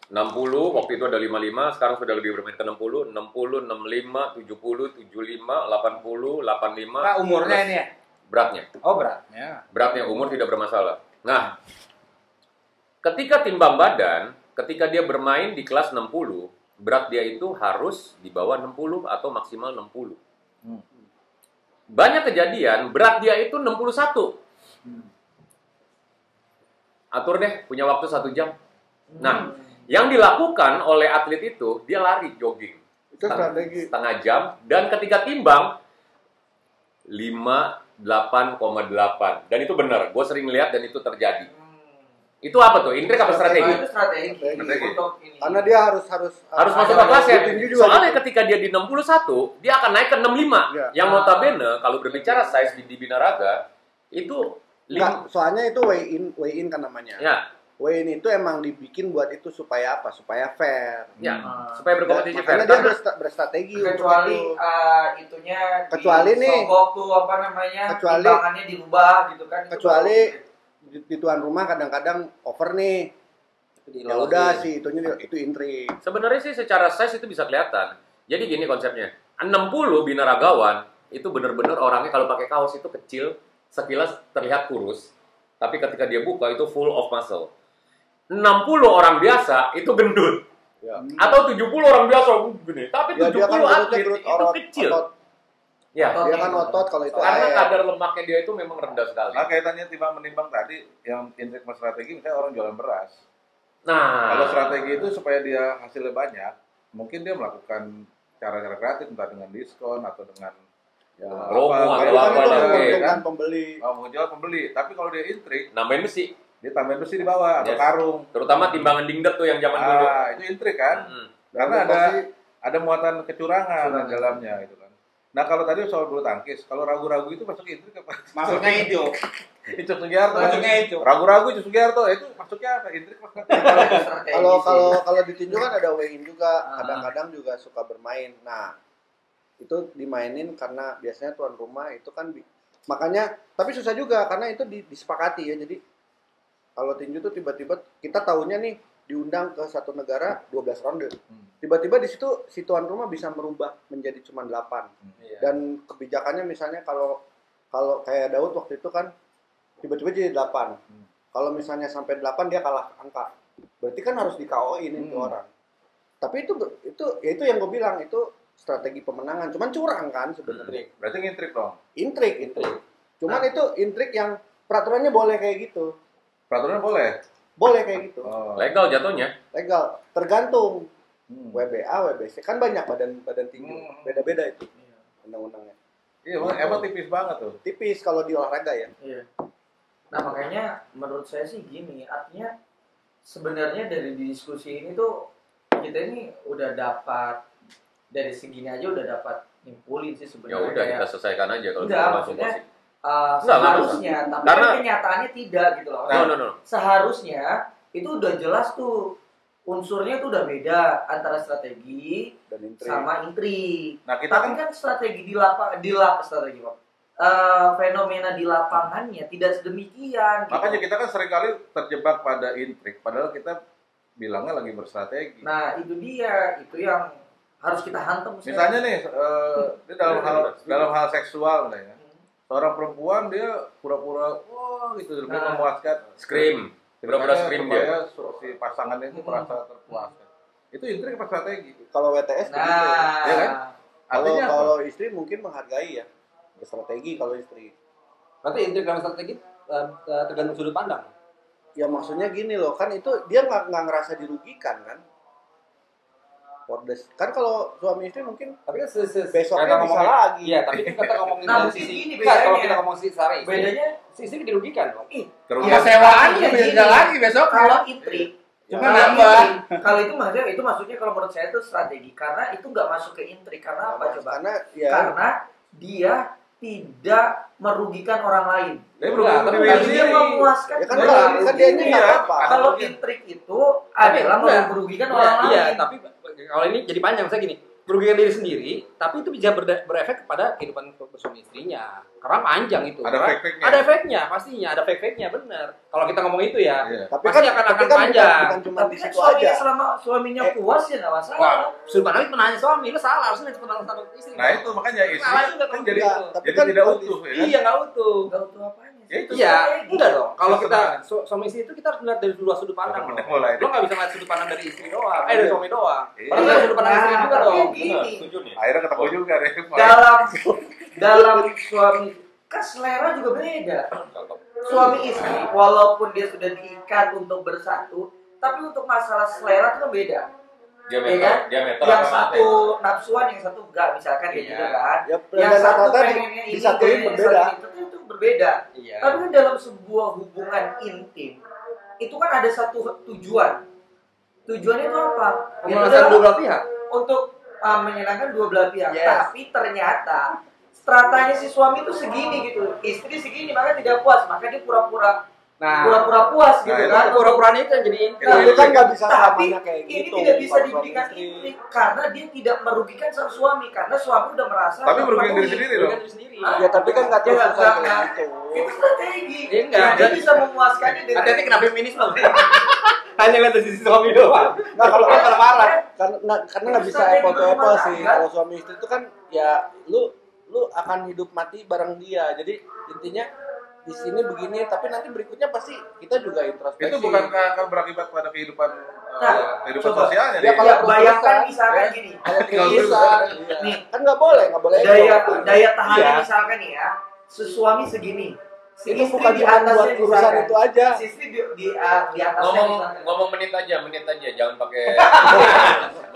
S3: 60, waktu itu ada 55, sekarang sudah lebih bermain ke 60, 60, 65, 70, 75, 80, 85.
S6: Nah, umurnya ini ya.
S3: Beratnya.
S6: Oh, berat.
S1: Ya.
S3: Beratnya umur tidak bermasalah. Nah, ketika timbang badan, ketika dia bermain di kelas 60, berat dia itu harus di bawah 60 atau maksimal 60. Banyak kejadian berat dia itu 61. Atur deh, punya waktu 1 jam. Nah, yang dilakukan oleh atlet itu, dia lari jogging.
S5: Itu strategi.
S3: Setengah jam, dan ketika timbang, 58,8. Dan itu benar, gue sering lihat dan itu terjadi. Itu apa tuh? Intrik apa strategi?
S4: Itu strategi.
S2: Strategi.
S4: Untuk ini.
S5: Karena dia harus
S3: Harus masuk ke kelas ya.
S5: Ditinju juga
S3: Soalnya
S5: gitu.
S3: ketika dia di 61, dia akan naik ke 65.
S5: Iya.
S3: Yang notabene kalau berbicara size di Binaraga itu
S5: Enggak, soalnya itu weigh in kan namanya.
S3: ya,
S5: Weigh in itu emang dibikin buat itu supaya apa? Supaya fair.
S3: ya,
S4: Hmm.
S3: supaya berkompetisi fair.
S5: Makanya dia
S3: Karena
S5: berstrategi untuk
S4: Kecuali
S5: itu.
S4: itunya
S5: Kecuali nih.
S4: disogok tuh apa namanya?
S5: Kecuali-
S4: timbangannya dirubah gitu kan. Itu
S5: Kecuali
S4: baru.
S5: di tuan rumah kadang-kadang over nih. Ya udah sih itu intrik.
S3: sebenarnya sih secara size itu bisa kelihatan. Jadi gini konsepnya. 60 binaragawan itu benar-benar orangnya kalau pakai kaos itu kecil, sekilas terlihat kurus. Tapi ketika dia buka itu full of muscle. 60 orang biasa itu gendut.
S5: Ya.
S3: Atau 70 orang biasa gini. Tapi
S5: Ya, dia
S3: 70
S5: kan
S3: atlet
S5: gerut
S3: itu kecil. Ya,
S5: Dia kan otot kalau itu
S3: karena
S5: air.
S3: kadar lemaknya dia itu memang rendah sekali.
S2: Nah, kaitannya timbang menimbang tadi, yang intrik sama strategi, misalnya orang jualan beras.
S3: Nah,
S2: Kalau strategi itu supaya dia hasilnya banyak, mungkin dia melakukan cara-cara kreatif, entah dengan diskon atau dengan ya,
S3: Promo atau
S2: Kalau
S5: Itu kan
S2: kan
S3: apa,
S5: itu
S2: ada,
S3: oke,
S5: menguntungkan
S2: kan?
S5: pembeli.
S2: Menjual pembeli. Tapi kalau dia intrik,
S3: nambahin besi.
S2: dia tambahin besi di bawah atau
S3: Yes.
S2: karung.
S3: Terutama timbangan dingdek tuh yang zaman dulu.
S2: Itu intrik kan?
S3: Hmm.
S2: Karena
S5: Pasti-
S2: ada muatan kecurangan di dalamnya gitu kan. Nah, kalau tadi soal bulu tangkis, kalau ragu-ragu itu masuk intrik apa?
S1: Maksudnya itu.
S2: Icuk Sugiharto.
S1: Maksudnya itu.
S2: Ragu-ragu Icuk Sugiharto itu masuknya apa? Intrik apa?
S4: Strategi
S5: Kalau
S4: sih.
S5: kalau ditinju kan ada weigh in juga,
S4: Ah.
S5: kadang-kadang juga suka bermain. Nah, itu dimainin karena biasanya tuan rumah itu kan makanya tapi susah juga karena itu disepakati ya. Jadi kalau tinju tuh tiba-tiba kita tahunya nih diundang ke satu negara 12 ronde. Tiba-tiba di situ si tuan rumah bisa merubah menjadi cuma 8.
S6: Iya.
S5: Dan kebijakannya misalnya kalau kayak Daud waktu itu kan tiba-tiba jadi 8. Kalau misalnya sampai 8 dia kalah angka. Berarti kan harus di KO-in itu orang. Tapi itu yang gue bilang itu strategi pemenangan. Cuman curang kan sebenarnya.
S2: Berarti ngintrik dong.
S5: Intrik itu. Cuman itu intrik yang peraturannya boleh kayak gitu.
S2: Peraturannya boleh.
S5: Boleh kayak gitu.
S2: Oh.
S3: Legal jatuhnya.
S5: Legal. Tergantung
S2: Hmm.
S5: WBA, WBC. Kan banyak badan tinju. Beda-beda itu undang-undangnya.
S2: Iya, emang tipis banget tuh.
S5: Tipis kalau di olahraga ya.
S4: Iya. Nah makanya menurut saya sih gini, artinya sebenarnya dari diskusi ini tuh kita ini udah dapat dari segini aja udah dapat nyimpulin sih
S3: Ya
S4: sebenarnya.
S3: udah
S4: Kayak,
S3: kita selesaikan aja kalau
S4: Enggak,
S3: kita langsung
S4: maksudnya,
S3: posisi. Enggak
S4: seharusnya, tapi
S3: Karena-
S4: kan kenyataannya tidak gitu loh.
S3: No.
S4: Seharusnya itu udah jelas tuh unsurnya tuh udah beda antara strategi
S5: Dan intrik.
S4: sama intrik.
S2: Nah, kita
S4: Tapi
S2: kan
S4: kan strategi fenomena di lapangannya tidak sedemikian. Gitu.
S2: makanya kita kan seringkali terjebak pada intrik padahal kita bilangnya lagi berstrategi.
S4: Nah itu dia, itu yang harus kita hantam.
S2: Misalnya nih, dia dalam hal seksual misalnya, seorang perempuan dia pura-pura wah gitu lebih memuaskan,
S3: Scream. Pura-pura scream dia.
S2: supaya si pasangannya itu merasa terpuaskan. Itu intrik apa strategi?
S5: Kalau WTS begitu.
S4: Nah,
S2: Ya kan? Artinya apa?
S5: Kalau istri mungkin menghargai ya. Strategi kalau istri.
S6: Berarti intrik dalam strategi tergantung sudut pandang.
S5: Ya maksudnya gini loh, kan itu dia nggak ngerasa dirugikan kan? Kan kalau suami istri mungkin
S6: Tapi kan
S5: besoknya bisa lagi.
S6: Iya, tapi kan kita ngomongin
S4: Nah,
S6: dari sisi
S4: ini
S6: Enggak, kalau
S4: bedanya.
S6: kita ngomong secara istri,
S4: bedanya
S6: si istri dirugikan dong.
S1: Ya sewaan
S4: Iya,
S1: bisa
S4: gini.
S1: lagi besok.
S4: kalau intrik,
S1: Cuma
S4: kalau
S1: nambah.
S4: intrik, kalau itu maksudnya kalau menurut saya itu strategi karena itu nggak masuk ke intrik karena apa coba?
S5: Karena ya
S4: Karena dia tidak merugikan orang lain.
S2: Dia
S6: Enggak, tapi
S2: berusaha
S4: Dia memuaskan
S5: ya kan
S4: diri
S5: kan
S4: sendiri.
S5: dia nggak
S2: Iya.
S5: apa-apa.
S4: Kalau intrik itu adalah
S6: enggak.
S4: merugikan
S6: Iya,
S4: orang
S6: iya,
S4: lain.
S6: tapi kalau ini jadi panjang saya gini, merugikan diri sendiri, tapi itu bisa berefek kepada kehidupan suami istrinya. Karena panjang itu.
S2: Ada
S6: Karena
S2: efek-efeknya.
S6: Ada efeknya, pastinya ada efek-efeknya, benar. Kalau kita ngomong itu ya,
S2: Iya.
S5: Tapi
S6: pasti
S5: kan
S6: akan
S5: tapi kan
S6: panjang.
S5: bukan cuma
S4: Tapi
S5: di
S4: kan
S5: situ
S4: suaminya
S5: aja.
S4: selama suaminya puas ya nggak masalah.
S6: Wah, sudut pandang itu menanya suami, lu salah, harusnya sudut pandang sama istri.
S2: Nah itu makanya istri
S6: Salah juga
S2: kan
S6: kalau
S2: jadi
S6: gitu.
S5: Tapi
S2: jadi
S5: kan
S2: tidak
S5: kalau
S2: utuh ya kan?
S6: Iya, nggak utuh.
S4: Nggak utuh apanya sih?
S2: Ya itu
S6: Iya, enggak dong. Kalau kita
S2: Kesenangan.
S6: suami istri itu kita harus melihat dari dua sudut pandang.
S2: Udah
S6: Loh.
S2: mulai.
S6: Lo nggak bisa ngeliat sudut pandang dari istri doang, dari suami doang.
S2: Iya.
S6: Padahal dari sudut pandang istri juga
S4: Tapi
S6: dong.
S4: gini,
S3: Benar, setuju nih.
S2: Akhirnya ketemu juga deh.
S4: dalam suami kan selera juga beda. Suami istri walaupun dia sudah diikat untuk bersatu, tapi untuk masalah selera itu kan beda. Ya kan?
S3: Diameter
S4: Yang
S3: apa
S4: satu nafsuan, yang satu enggak, misalkan kayak
S6: Iya.
S4: gitu kan.
S5: Ya
S4: Yang satu
S5: rata-rata
S4: pengennya ini,
S5: disatuin
S4: pengennya
S5: berbeda.
S4: satu itu berbeda.
S6: Iya.
S4: Tapi kan dalam sebuah hubungan intim itu kan ada satu tujuan. Tujuannya itu apa? Itu
S6: Memenangkan
S4: adalah
S6: dua belah pihak.
S4: untuk menyenangkan dua belah pihak.
S6: Yes.
S4: Tapi ternyata stratanya si suami itu segini gitu, istri segini, maka tidak puas, maka dia pura-pura
S6: Nah,
S4: puas gitu
S2: Nah, itu
S4: kan.
S6: pura-puraan itu yang jadi inti.
S5: Nah, itu kan nggak bisa
S4: Tapi
S5: selamanya kayak
S4: ini
S5: gitu.
S4: tidak bisa
S5: Pak
S4: diberikan
S5: suami istri.
S4: intrik karena dia tidak merugikan sang suami karena suami udah merasa
S2: Tapi merugikan diri
S4: terpenuhi.
S2: sendiri
S6: Merugikan
S2: dong.
S6: diri sendiri.
S4: Ah.
S5: Ya tapi kan nggak
S4: Ya, nggak,
S5: terus kayak
S4: nggak.
S5: gitu.
S4: Itu strategi.
S6: Ya, enggak.
S4: Nah, dia bisa memuaskannya dengan
S6: Hati-hati kena feminisme. Hanya lihat dari sisi suami doang.
S5: Nggak, kalau
S6: Dia marah-marah.
S5: karena nggak bisa apple to apple sih. Kalau suami istri itu kan ya lu akan hidup mati bareng dia. Jadi intinya di sini begini, tapi nanti berikutnya pasti kita juga introspeksi.
S2: Itu bukan akan berakibat pada kehidupan
S4: Nah,
S2: kehidupan
S4: coba.
S2: sosialnya
S5: Ya,
S2: deh.
S5: kalau
S4: Ya, bayangkan
S5: terus-terusan,
S4: misalkan
S2: ya.
S4: gini.
S5: ada
S2: Tinggal
S5: tulisan.
S2: dulu.
S4: Nih.
S5: Kan nggak boleh
S4: Daya tahannya
S6: Iya.
S4: misalkan nih ya, suami segini. Si
S5: Itu
S4: istri
S5: bukan
S4: di
S5: cuma
S4: atasnya
S5: buat urusan
S4: misalkan.
S5: itu aja.
S4: Si istri di atasnya misalkan.
S3: Ngomong menit aja, jangan pakai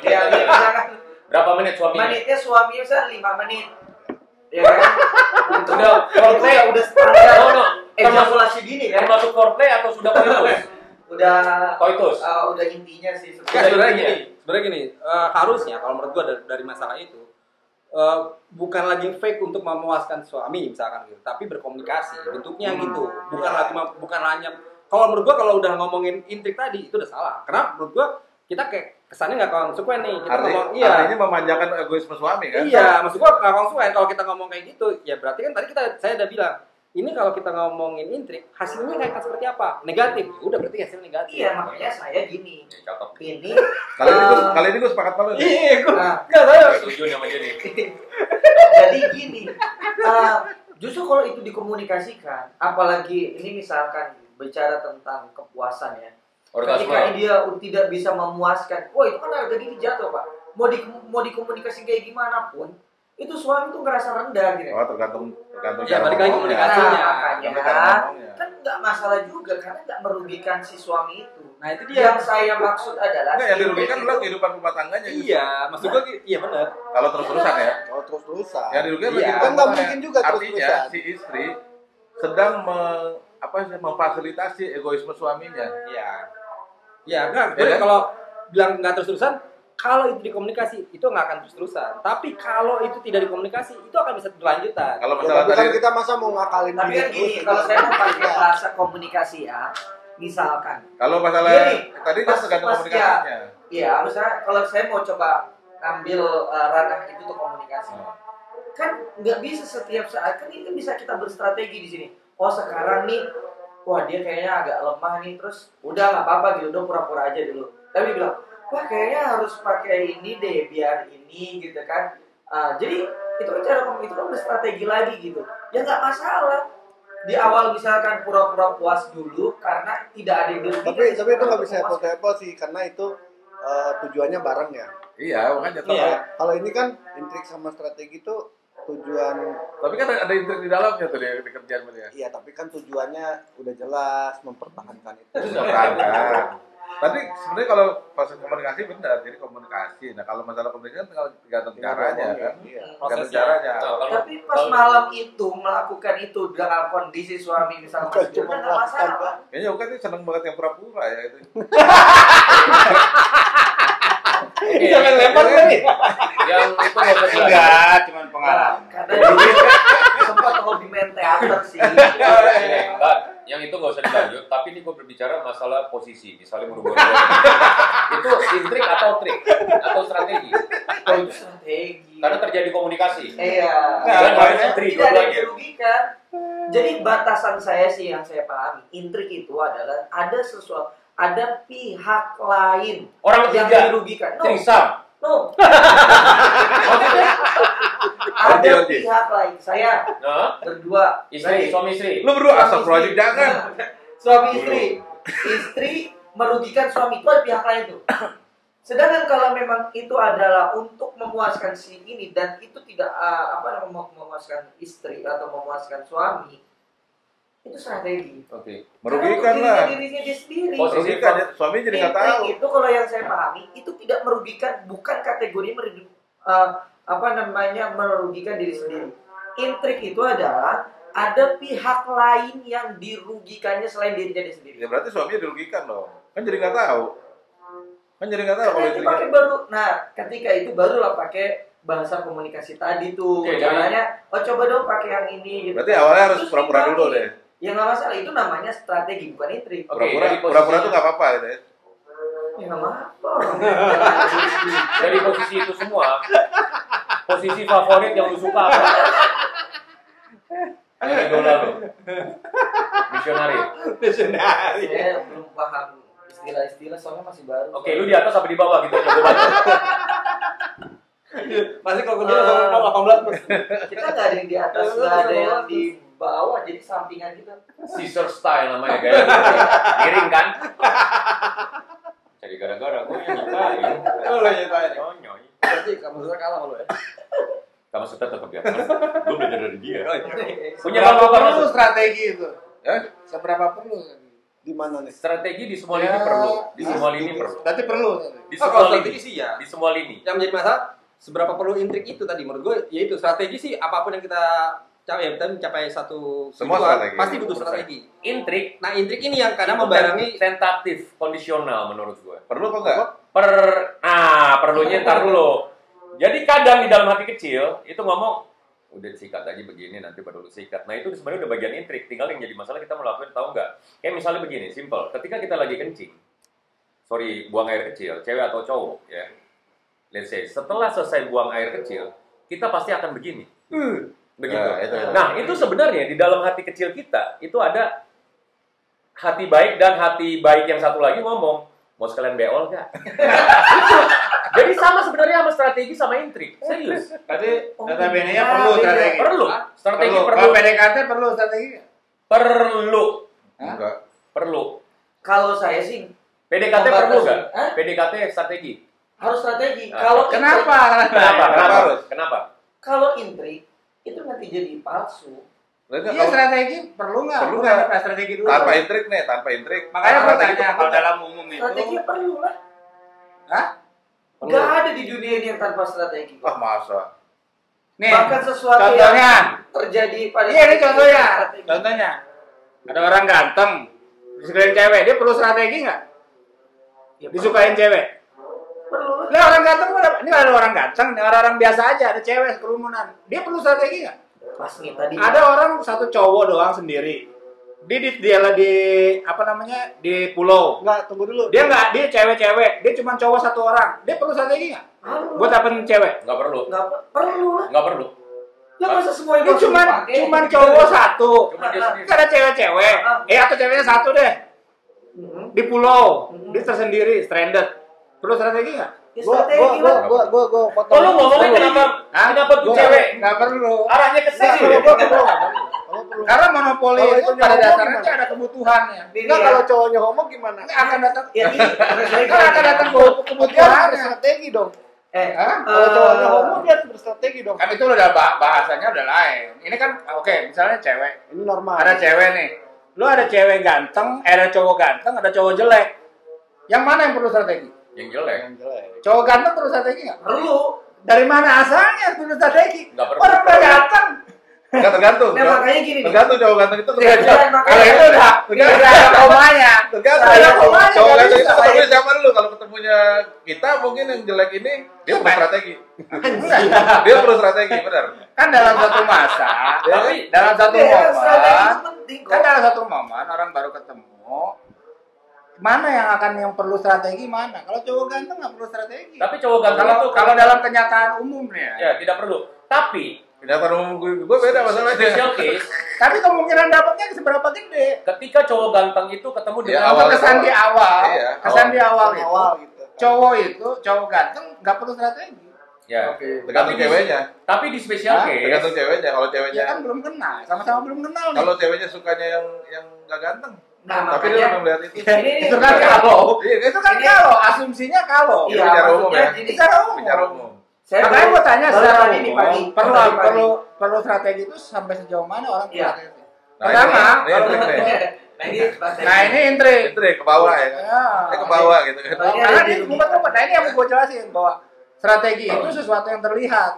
S4: Ya, misalkan
S3: berapa menit suaminya?
S4: menitnya suami misalkan 5 menit. Ya kan?
S3: Udah
S4: itu
S3: foreplay.
S4: ya udah standar.
S3: No, no.
S4: Ejakulasi dini kan.
S3: Termasuk foreplay atau sudah koitus?
S4: Udah
S3: Koitus.
S4: udah intinya sih
S6: Ya,
S4: sebenarnya.
S6: sebenarnya gini, harusnya kalau menurut gua dari masalah itu bukan lagi fake untuk memuaskan suami misalkan gitu, tapi berkomunikasi bentuknya gitu, bukan hanya kalau menurut gua kalau udah ngomongin intrik tadi itu udah salah, karena menurut gua kita kayak kesannya nggak konsekuen nih, kita ngomong
S2: Artinya memanjakan egoisme suami kan?
S6: iya, maksud gua nggak konsekuen kalau kita ngomong kayak gitu, ya berarti kan tadi saya udah bilang ini kalau kita ngomongin intrik hasilnya kayak seperti apa, negatif, udah berarti hasil negatif.
S4: Iya, makanya saya gini.
S3: Cakep.
S4: Ini
S2: Kali ini gue sepakat banget. nih.
S6: Iya, gua
S4: Nah.
S6: nggak tahu.
S3: Setuju nih sama dia nih.
S4: jadi gini. Justru kalau itu dikomunikasikan, apalagi ini misalkan bicara tentang kepuasan ya. Ketika
S3: Orgasme.
S4: dia tidak bisa memuaskan, wah itu kan harga diri jatuh Pak. Mau dikomunikasi kayak gimana pun, itu suami tuh ngerasa rendah gitu.
S2: Oh tergantung
S6: Ya, balik lagi
S2: ngomongnya.
S6: komunikasinya.
S4: Makanya
S2: Tapi cara ngomongnya.
S4: kan nggak masalah juga karena nggak merugikan si suami itu.
S6: Nah, itu dia.
S4: Yang saya maksud adalah
S2: Enggak, yang dirugikan
S4: itu-
S2: adalah kehidupan rumah tangganya. justru.
S6: Iya, maksud gua iya benar.
S2: Kalau terus-terusan ya.
S5: Kalau terus-terusan.
S2: Yang dirugikan
S6: Iya.
S2: adalah
S5: Kan
S2: kehidupan
S5: nggak
S2: rumah
S5: mungkin juga
S2: Artinya
S5: terus-terusan.
S2: si istri sedang memfasilitasi egoisme suaminya.
S6: Iya. Ya, enggak.
S2: Ya kan?
S6: Kalau bilang nggak terus-terusan, kalau itu dikomunikasi, itu nggak akan terus-terusan. Tapi kalau itu tidak dikomunikasi, itu akan bisa berlanjutan.
S2: Kalau
S5: Ya,
S2: masalah
S5: tapi kan
S2: tadi
S5: kita masa mau ngakalin
S4: Tapi
S5: dia
S4: kan gini,
S5: terus,
S4: kalau
S5: gitu.
S4: saya mau pakai
S5: Iya.
S4: bahasa komunikasi ya, misalkan,
S2: kalau masalah
S4: Iya nih,
S2: tadi kan tergantung
S4: pas-
S2: komunikasinya.
S4: ya misalnya kalau saya mau coba ambil ranah itu untuk komunikasi, kan nggak bisa setiap saat, kan ini kan bisa kita berstrategi di sini. Oh sekarang nih, wah dia kayaknya agak lemah nih, terus udah nggak apa-apa gitu, udah pura-pura aja dulu. Tapi bilang, wah kayaknya harus pakai ini deh biar ini gitu kan. Jadi itu kan cara itu kan udah strategi lagi gitu. Ya nggak masalah. Di awal misalkan pura-pura puas dulu karena tidak ada yang dirugikan.
S5: Tapi itu nggak bisa apple-to-apple sih karena itu tujuannya bareng ya.
S2: Iya, makanya
S5: Kalau ini kan intrik sama strategi itu tujuan.
S2: Tapi kan ada intrik di dalamnya tuh di kerjaan dia.
S5: Iya, tapi kan tujuannya udah jelas mempertahankan itu.
S2: Mempertahankan. Tapi sebenarnya kalau proses komunikasi benar, jadi komunikasi. Nah kalau masalah komunikasi kan tinggal tergantung caranya kan, tergantung caranya.
S4: Tapi pas malam itu melakukan itu dengan kondisi suami misalnya masih
S5: Cuma
S4: nggak masalah.
S2: Kayaknya bukan sih seneng banget yang pura-pura ya itu.
S6: Jangan lempar nih.
S3: Yang itu nggak usah dilanjut.
S1: Enggak, cuma pengalaman.
S4: Karena dia sempat hobi main teater sih.
S3: Enggak, yang itu nggak usah dilanjut. Tapi ini gue berbicara masalah posisi. Misalnya merubah itu intrik atau trik atau strategi.
S4: Oh, itu strategi.
S3: Karena terjadi komunikasi.
S4: Iya.
S3: Dan harus
S4: Tidak
S3: intrik
S4: ada yang
S3: dua-duanya.
S4: dirugikan. Jadi batasan saya sih yang saya pahami, intrik itu adalah ada sesuatu, ada pihak lain
S3: Orang
S4: yang
S3: ketiga,
S4: dirugikan. No,
S3: trisam.
S4: no.
S3: Maksudnya,
S4: Ada
S2: Oke.
S4: pihak lain. Saya
S3: nah,
S4: berdua,
S3: istri, suami istri.
S2: Lu berdua astagfirullahaladzim jangan.
S4: suami istri merugikan suami, itu ada pihak lain tuh. Sedangkan kalau memang itu adalah untuk memuaskan si ini dan itu tidak memuaskan istri atau memuaskan suami, itu strategi.
S3: Oke.
S2: Merugikan
S4: Karena
S2: lah.
S4: dirinya dia sendiri.
S3: Posisi
S2: Merugikan ya. Suami jadi nggak tahu.
S4: Intrik itu kalau yang saya pahami itu tidak merugikan, bukan kategori merugikan diri sendiri. Intrik itu adalah ada pihak lain yang dirugikannya selain dirinya dia sendiri.
S2: Ya berarti suaminya dirugikan dong. Kan jadi nggak tahu. Kan jadi nggak tahu kalau
S4: Karena itu
S2: istrinya.
S4: pakai baru. Nah, ketika itu barulah pakai bahasa komunikasi tadi tuh.
S3: Oke,
S4: Caranya, coba dong pakai yang ini. Gitu.
S2: Berarti awalnya harus
S4: Terus
S2: pura-pura
S4: dipakai.
S2: dulu deh.
S4: Ya nggak masalah, itu namanya strategi bukan intrik.
S3: Oke,
S2: Pura-pura,
S3: dari posisi-
S2: pura-pura tuh nggak apa-apa gitu ya.
S4: Ya nggak apa-apa.
S3: Dari posisi itu semua, posisi favorit yang lu suka apa? Yang idola lu. Misionari.
S4: Saya belum paham istilah-istilah soalnya masih baru.
S3: Oke, lu di atas apa di bawah gitu aja gua bantu.
S6: Masih kalau kerja langsung 18 Mas.
S4: Kita nggak ada yang di atas, nggak ada yang di bawah, jadi sampingan kita.
S3: Caesar style namanya gaya. Miring kan? Jadi gara-gara gue yang nyukain.
S6: Oh, lo nyetain.
S3: Nyonyoy.
S6: Berarti kamu suka kalah sama lo ya.
S3: Kamu suka tetap ya. Gue belajar dari dia.
S6: Oh, iya.
S3: Punya
S1: Seberapa
S3: bangga
S1: perlu
S3: banget.
S1: strategi itu?
S2: Ya?
S1: Seberapa perlu?
S5: Di mana nih?
S3: Strategi di semua lini perlu. Di semua lini perlu.
S1: Berarti perlu.
S3: Di
S6: Oh, kalau
S3: semua
S6: strategi
S3: lini.
S6: sih ya.
S3: Di semua lini.
S6: Yang menjadi masalah seberapa perlu intrik itu tadi menurut gue, yaitu strategi sih apapun yang kita kita mencapai satu
S2: Semua
S6: tujuan,
S2: strategi.
S6: pasti butuh strategi.
S3: Intrik.
S6: Nah, intrik ini yang kadang
S3: itu
S6: membarengi
S3: tentatif, kondisional menurut gue.
S2: Perlu kok nggak?
S3: Perlunya ntar dulu. Jadi kadang di dalam hati kecil itu ngomong udah sikat aja begini nanti baru lu sikat. Nah itu sebenarnya udah bagian intrik. Tinggal yang jadi masalah kita melakukan tahu nggak? Kayak misalnya begini, simple. Ketika kita lagi kencing, buang air kecil, cewek atau cowok ya. Let's say setelah selesai buang air kecil, kita pasti akan begini. Begitu.
S2: Nah, itu.
S3: Nah itu sebenarnya di dalam hati kecil kita itu ada hati baik dan hati baik yang satu lagi ngomong mau sekalian beol nggak? Jadi sama sebenarnya sama strategi sama intrik. Serius.
S1: Berarti notabene-nya perlu strategi.
S3: Perlu. Strategi perlu.
S1: Kalau PDKT perlu strategi nggak?
S3: Perlu.
S2: Enggak.
S3: Perlu.
S4: Kalau saya sih
S3: PDKT
S4: Membatasi.
S3: perlu nggak?
S4: Hah?
S3: PDKT strategi.
S4: harus strategi.
S3: Ah,
S4: Kalau
S1: Kenapa?
S3: Kenapa? Kenapa?
S2: harus?
S3: Kenapa?
S4: Kalau intrik itu nanti jadi palsu.
S2: Berarti
S1: Iya
S2: kalau
S1: strategi perlu nggak?
S2: Perlu
S1: Bukan
S2: nggak?
S1: apa strategi dulu.
S2: tanpa intrik nih, tanpa intrik.
S1: Makanya gue
S2: Strategi
S1: tanya
S2: perlu
S1: kalau
S2: nggak?
S1: dalam umum itu.
S4: Strategi perlu lah.
S1: Hah?
S4: Nggak ada di dunia ini yang tanpa strategi.
S2: Wah masa?
S1: Nih.
S4: Bahkan sesuatu
S1: contohnya.
S4: yang terjadi pada
S1: Iya ini contohnya.
S4: strategi.
S1: Contohnya. Ada orang ganteng disukain cewek, dia perlu strategi nggak?
S4: Ya,
S1: Disukain cewek.
S4: perlu lah.
S1: Lah orang ganteng ini ada orang ganteng, ini orang biasa aja, ada cewek kerumunan. Dia perlu strategi nggak?
S4: Pas nih tadi.
S1: Ada orang satu cowok doang sendiri. Dia di apa namanya di pulau.
S5: Enggak, tunggu dulu.
S1: Dia nggak, dia cewek-cewek, dia cuma cowok satu orang. Dia perlu strategi nggak?
S4: Perlu.
S1: Buat dapetin cewek.
S3: Nggak perlu.
S4: Perlu lah.
S3: Nggak perlu.
S4: Ya masa semua
S1: Dia
S4: emosi dipakai?
S1: cuman cowok satu.
S3: Cuma dia sendiri.
S1: Nggak ada cewek-cewek. Atau ceweknya satu deh.
S4: Mhm.
S1: Di pulau,
S4: Mhm.
S1: dia tersendiri, stranded. Perlu strategi nggak?
S4: Ya, strategi lah.
S5: Gua potong.
S3: Oh, lu ngomongin kenapa tuh cewek?
S1: Nggak perlu.
S3: Arahnya ke
S5: Nah,
S3: sini.
S5: kalau perlu.
S1: Karena monopoli
S5: Kalau
S1: itu
S5: itu
S1: pada
S5: homo
S1: dasarnya
S5: gimana?
S1: ada kebutuhannya.
S5: Enggak, kalau cowoknya homo gimana?
S1: Ini akan datang.
S4: Ya ini
S1: Kan akan datang
S5: Dia harus
S1: kebutuhannya.
S5: berstrategi dong.
S1: Hah?
S5: Kalau cowoknya homo dia harus berstrategi dong.
S1: Kan itu udah bahasanya udah lain. Ini kan oke, misalnya cewek.
S5: Ini normal.
S1: Ada cewek nih. Lu ada cewek ganteng, ada cowok ganteng, ada cowok jelek. Yang mana yang perlu strategi?
S3: Yang jelek.
S5: Yang jelek.
S1: Cowok ganteng perlu strategi nggak?
S4: perlu.
S1: Dari mana asalnya perlu strategi?
S3: Nggak perlu.
S1: Orang udah ganteng.
S2: Enggak tergantung.
S4: Nah, makanya gini nih.
S2: Tergantung cowok ganteng itu
S1: Iya,
S2: tergantung.
S1: kalau itu udah ada komanya.
S2: Tergantung.
S1: Ada komanya.
S2: Cowok
S1: nggak
S2: ganteng itu
S1: bisa.
S2: ketemunya siapa dulu? Kalau ketemunya kita mungkin yang jelek ini dia perlu strategi. Dia perlu strategi, benar.
S1: Kan dalam satu masa,
S3: Tapi
S1: dalam satu
S4: Iya, strategi
S1: momen,
S4: itu penting kok.
S1: kan dalam satu momen orang baru ketemu, mana yang perlu strategi mana? Kalau cowok ganteng nggak perlu strategi.
S3: tapi cowok ganteng itu
S1: Kalau dalam kenyataan umum nih ya.
S3: ya tidak perlu. Tapi
S2: Kenyataan umum gue beda masalahnya.
S3: special case
S1: Tapi kemungkinan dapatnya seberapa gede?
S3: ketika cowok ganteng itu ketemu
S2: Iya,
S3: dengan
S2: awal.
S1: Untuk kesan di awal,
S2: Iya,
S1: kesan di awal itu,
S5: Awal gitu.
S1: cowok ganteng nggak perlu strategi.
S3: ya.
S5: Oke.
S2: Tergantung
S3: Tapi di-
S2: ceweknya.
S3: Tapi di special
S1: Hah?
S3: case
S2: Tergantung ceweknya. Kalau
S1: Dia
S2: ceweknya,
S1: kan belum kenal, sama-sama belum kenal nih.
S2: kalau ceweknya sukanya yang nggak ganteng,
S4: Nah,
S2: tapi dia
S4: makanya
S2: udah melihat itu.
S4: ini
S1: Itu kan kalau,
S2: Iya,
S1: itu kan kalau, asumsinya kalau.
S2: Iya,
S4: iya,
S2: bicara umum
S4: maksudnya
S2: ya.
S4: gini.
S1: Bicara umum.
S2: Bicara umum.
S4: Saya
S1: Makanya gue tanya
S4: baru
S1: secara
S4: tadi nih
S1: umum,
S4: pagi.
S1: perlu
S4: Tadi pagi.
S1: perlu strategi itu sampai sejauh mana orang perlu
S4: Iya.
S1: strategi?
S2: Nah,
S1: Pertama,
S2: ini
S1: kalau
S2: intrik nih.
S4: Nah, ini strategi.
S1: nah ini intrik.
S2: Itu deh ke bawah ya kan.
S1: Ya.
S2: Ke bawah gitu kan.
S4: Ini
S1: Karena
S4: ada
S1: ini
S4: di-
S1: ngumpet-ngumpet. Nah ini yang mau gue jelasin bahwa strategi itu sesuatu yang terlihat.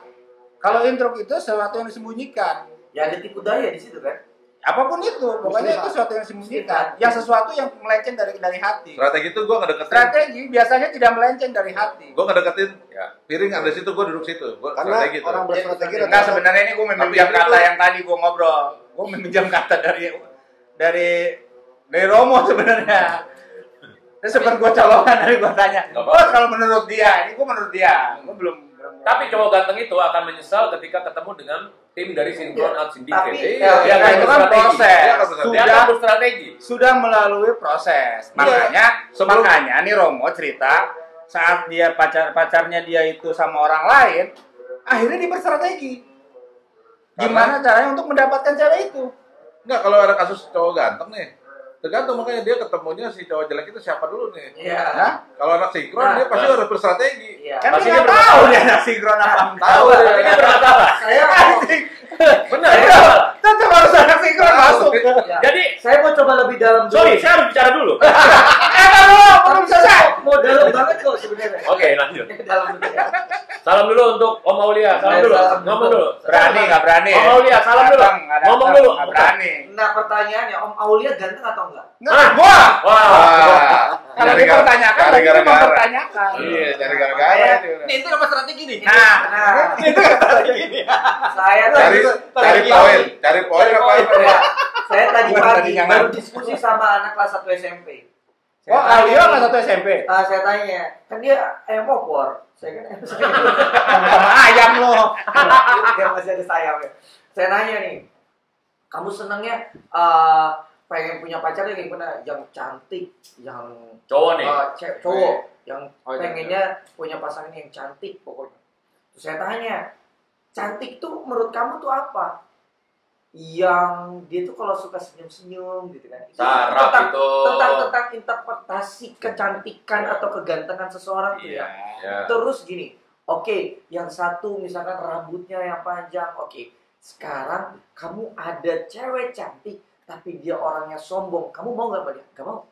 S1: Kalau intrik itu sesuatu yang disembunyikan.
S4: Ya ada tipu daya di situ kan.
S1: Apapun itu, pokoknya itu sesuatu yang disembunyikan. Yang sesuatu yang melenceng dari hati.
S2: Strategi itu gue ngedeketin.
S1: Strategi biasanya tidak melenceng dari hati.
S2: Gue ngedeketin
S3: Ya.
S2: piring ada situ, gue duduk situ. Gue
S5: Karena
S2: strategi tuh.
S5: orang berstrategi
S1: Enggak, sebenarnya ini gue meminjam
S2: Tapi
S1: kata
S2: itu-
S1: yang tadi gue ngobrol. Gue meminjam kata dari Romo sebenarnya. Terus sempat gue colongan dari gue tanya.
S3: Nggak
S1: Oh
S3: apa-apa.
S1: kalau menurut dia, ini gue menurut dia. Gue belum.
S3: Tapi cowok ganteng itu akan menyesal ketika ketemu dengan tim dari Synchron Art Syndicate.
S4: Tapi-
S3: Iya, dia
S1: Ya,
S3: akan
S1: itu kan
S3: berstrategi.
S1: proses.
S2: Dia akan berstrategi.
S3: Dia akan berstrategi.
S1: Sudah melalui proses. Makanya,
S2: Sebelum-
S1: makanya nih Romo cerita saat dia pacarnya dia itu sama orang lain, akhirnya dia berstrategi. Gimana caranya untuk mendapatkan cewek itu?
S2: Enggak, kalau ada kasus cowok ganteng nih, tergantung makanya dia ketemunya si cowok jelek itu siapa dulu nih.
S4: Iya.
S1: Hah?
S2: Kalau anak sinkron
S4: Nah,
S2: dia pasti harus berstrategi.
S4: Iya.
S1: Kan
S3: Pasti
S1: dia
S3: dia
S1: nggak tahu dia anak sinkron apa enggak.
S2: Tahu
S3: Tapi
S2: dia.
S3: dia bermasalah.
S4: Saya
S1: Anjing.
S3: Benar.
S1: Ayo, tetap harus anak sinkron masuk.
S4: ya.
S3: Jadi,
S4: Saya mau coba lebih dalam dulu.
S3: sorry, saya harus bicara dulu.
S1: Belum selesai.
S4: Mau dalam banget kok sebenarnya.
S3: Oke, lanjut.
S4: Dalam dulu ya.
S3: Salam dulu untuk Om Aulia. Salam dulu.
S4: Salam
S3: Ngomong
S4: dulu.
S3: dulu.
S1: Berani nggak berani?
S3: Om Aulia, salam dulu. Ngomong dulu.
S1: Nggak berani.
S4: Nah pertanyaannya, Om Aulia ganteng atau enggak?
S1: Nggak, gua.
S3: Wah.
S2: Wah,
S1: Kalau
S2: cari
S1: dipertanyakan,
S2: cari
S1: berarti dia
S2: gara-gara.
S1: mempertanyakan.
S2: Iya, cari gara-gara itu.
S6: Ini itu apa strategi nih?
S1: Nah,
S4: Saya
S2: Cari
S4: tadi
S2: cari poin apa?
S4: Ya, saya tadi
S1: Bukan
S4: pagi
S1: tadinya
S4: baru
S1: ngantuk.
S4: diskusi sama anak kelas 1 SMP. Saya
S1: oh,
S4: tanya
S1: Alio
S4: nih,
S1: nggak satu SMP?
S4: saya tanya, kan dia ayam opor. Saya kan ayam
S1: Sama ayam lo.
S4: dia masih ada sayapnya. Saya nanya nih, kamu senangnya pengen punya pacar yang gimana? Yang cantik, yang
S3: Cowok nih.
S4: cowok, yang
S2: Oh, iya,
S4: pengennya punya pasangan yang cantik pokoknya. Terus saya tanya, cantik tuh menurut kamu tuh apa? Yang dia tuh kalau suka senyum-senyum gitu kan.
S3: Sarap itu.
S4: Tentang interpretasi kecantikan atau kegantengan seseorang tuh
S3: Iya.
S4: ya.
S3: Ya.
S4: Terus gini, oke, yang satu misalkan rambutnya yang panjang, oke. Sekarang kamu ada cewek cantik tapi dia orangnya sombong, kamu mau nggak sama dia? Gak mau.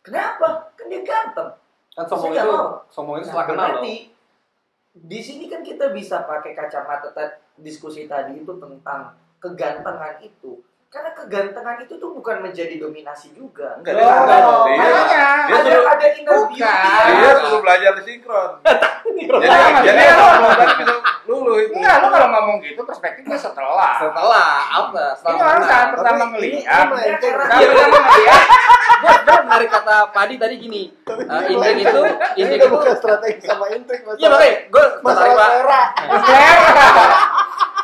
S4: Kenapa? Kan dia ganteng.
S6: Kan
S4: Saya nggak mau.
S6: sombong itu
S4: Nah,
S6: setelah kenal loh.
S4: berarti di sini kan kita bisa pakai kacamata diskusi tadi itu tentang kegantengan itu. Karena kegantengan itu tuh bukan menjadi dominasi juga.
S2: Enggak, dia sudah
S1: Oh,
S2: dia.
S1: makanya.
S2: Dia suruh
S4: Ada inner beauty.
S1: Bukan.
S2: dia suruh belajar di sinkron. Jadi
S1: Sama,
S2: jadi
S1: dia
S2: kalau
S1: lo.
S2: tadi bisa lulu itu.
S1: Enggak, lo kalau ngomong gitu perspektifnya setelah.
S6: Setelah apa?
S1: Ini orang saat pertama
S5: Ini
S1: ngelihat.
S5: melenceng.
S1: Saat pertama ngelihat.
S6: Gue sebenarnya menarik kata Padi tadi gini. Intrik itu,
S5: Ini
S6: intrik
S5: udah
S6: itu.
S5: bukan strategi sama intrik,
S6: Iya makanya gue
S5: masalah
S6: Pak.
S5: selera.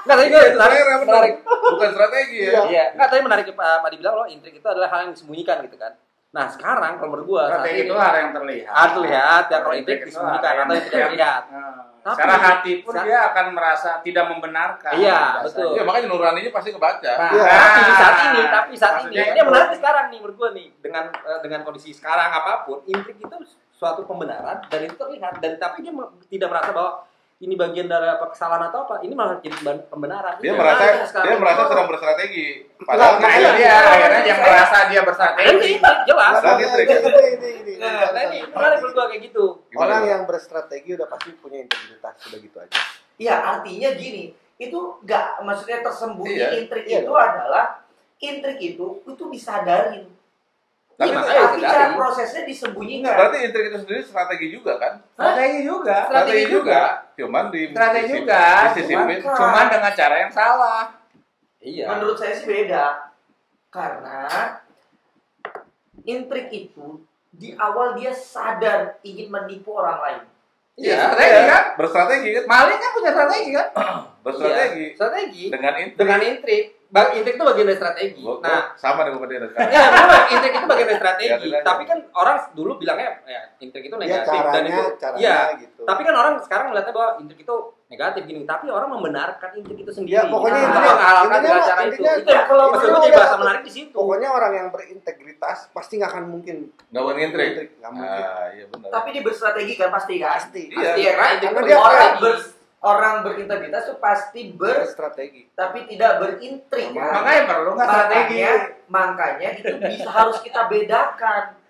S6: Nggak tadi gue
S2: Selera, benar.
S6: menarik.
S2: Bukan strategi ya.
S6: Iya, nggak tadi menarik Pak Padi bilang loh intrik itu adalah hal yang disembunyikan gitu kan. Nah sekarang kalau menurut gua saat
S1: Strategi
S6: ini
S1: itu hal yang terlihat.
S6: terlihat ya kalau intrik
S1: Intrik itu
S6: disembunyikan
S1: hal
S6: atau yang tidak terlihat. Tapi-
S1: Secara hati pun
S6: Sa-
S1: dia akan merasa tidak membenarkan.
S6: Iya,
S1: biasanya.
S6: betul.
S2: Ya makanya nuraninya pasti kebaca.
S1: Nah,
S6: Tapi saat ini
S1: maksudnya
S6: ini yang menarik sekarang nih menurut gua nih dengan kondisi sekarang apapun intrik itu suatu pembenaran dan itu terlihat dan tapi dia tidak merasa bahwa ini bagian dari apa kesalahan atau apa ini malah jadi pembenaran.
S2: Dia
S6: Itu
S2: merasa
S6: menarik sekarang.
S2: dia merasa sedang berstrategi. Padahal
S1: Nah,
S2: dia-
S1: dia akhirnya yang merasa dia bersrategi.
S6: ini jelas.
S2: Padahal dia trik.
S5: Ini.
S6: Nah, ini menarik menurut gua kayak gitu.
S2: Gimana,
S5: Orang
S2: Bang?
S5: yang berstrategi udah pasti punya integritas, sudah gitu aja.
S4: Iya, artinya gini, itu nggak maksudnya tersembunyi
S2: Iya,
S4: intrik
S5: iya
S4: itu
S5: dong.
S4: adalah intrik itu disadarin.
S2: Tapi
S6: Iya,
S2: itu-
S6: makanya
S4: Tapi
S6: disadarin.
S4: cara prosesnya
S2: Enggak,
S4: disembunyikan.
S2: berarti intrik itu sendiri strategi juga kan?
S1: Strategi juga.
S2: Strategi juga, cuman di
S1: Strategi
S2: sisi-
S1: juga.
S2: disisipin.
S1: Cuman dengan cara yang salah.
S6: Iya.
S4: Menurut saya sih beda. Karena intrik itu di awal dia sadar ingin menipu orang lain.
S6: Iya,
S1: strategi kan?
S2: Berstrategi kan?
S1: Maling kan punya strategi kan?
S2: Berstrategi.
S6: Iya, strategi
S2: Dengan intrik.
S6: dengan intrik. Intrik itu bagian dari strategi.
S2: Nah, sama dengan dia sekarang.
S6: Ya, memang intrik itu bagian dari strategi.
S2: Ya, tidak.
S6: Tapi kan orang dulu bilangnya ya intrik itu
S5: Ya
S6: negatif dan itu
S5: caranya
S6: iya.
S5: gitu.
S6: Tapi kan orang sekarang melihatnya bahwa intrik itu negatif gini. Tapi orang membenarkan intrik itu sendiri.
S5: Ya, pokoknya
S6: Untuk
S5: intinya-
S6: menghalalkan
S5: intinya
S6: dengan cara itu.
S5: intinya
S6: Itu yang kalau
S5: itu
S6: maksud gue
S5: udah
S6: jadi bahasa
S5: satu.
S6: menarik di situ.
S5: Pokoknya orang yang berintegritas pasti nggak akan mungkin
S2: Nggak mau intrik.
S5: nggak mungkin.
S2: Ah, iya benar.
S4: Tapi dia berstrategi kan pasti kan?
S5: Pasti.
S2: Iya.
S4: Iya kan?
S6: Karena
S5: dia
S4: Orang berintegritas itu pasti
S5: berstrategi.
S4: tapi tidak berintrik kan?
S1: Makanya perlu nggak strategi.
S4: Makanya itu bisa harus kita bedakan.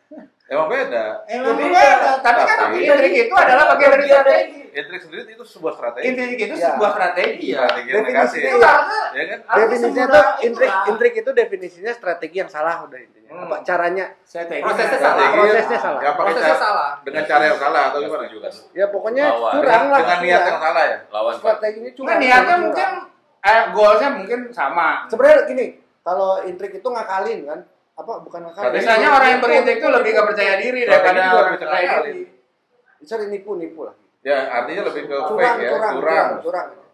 S2: Emang beda.
S1: Emang
S4: Ya,
S1: beda. Tapi kan
S2: Tapi-
S1: intrik itu adalah bagian dari strategi.
S2: Intrik sendiri itu sebuah strategi.
S1: Intrik itu
S5: Ya.
S1: sebuah strategi.
S6: Iya.
S2: Strategi yang negatif.
S5: Definisinya
S1: Itu
S5: ya.
S1: harusnya
S2: Ya kan?
S5: Definisinya
S1: semudah
S5: tuh intrik
S1: itulah.
S5: intrik itu definisinya strategi yang salah udah intinya. Apa caranya?
S1: Strategi.
S6: Prosesnya
S2: Strategi
S6: salah.
S5: Prosesnya salah.
S2: Yang pakai
S6: Prosesnya
S2: cara
S6: salah.
S2: dengan cara yang salah atau gimana juga?
S5: Ya pokoknya
S3: Lawan.
S5: curang lah.
S2: Dengan niat
S5: curang.
S2: yang salah ya.
S3: Lawan Pak.
S5: Strateginya
S1: Cuma
S5: curang.
S1: niatnya
S5: curang.
S1: mungkin goalsnya mungkin sama.
S5: Sebenarnya gini, kalau intrik itu ngakalin kan? Apa bukan ngakalin?
S2: Strategi.
S1: Biasanya orang yang berintrik itu lebih nggak percaya diri
S2: Strategi
S1: daripada
S2: juga
S1: orang
S2: bisa
S1: percaya
S2: ngakalin.
S1: diri.
S5: Sorry nipu lah.
S2: Ya, artinya lebih ke
S5: Curang,
S2: fake ya,
S5: curang.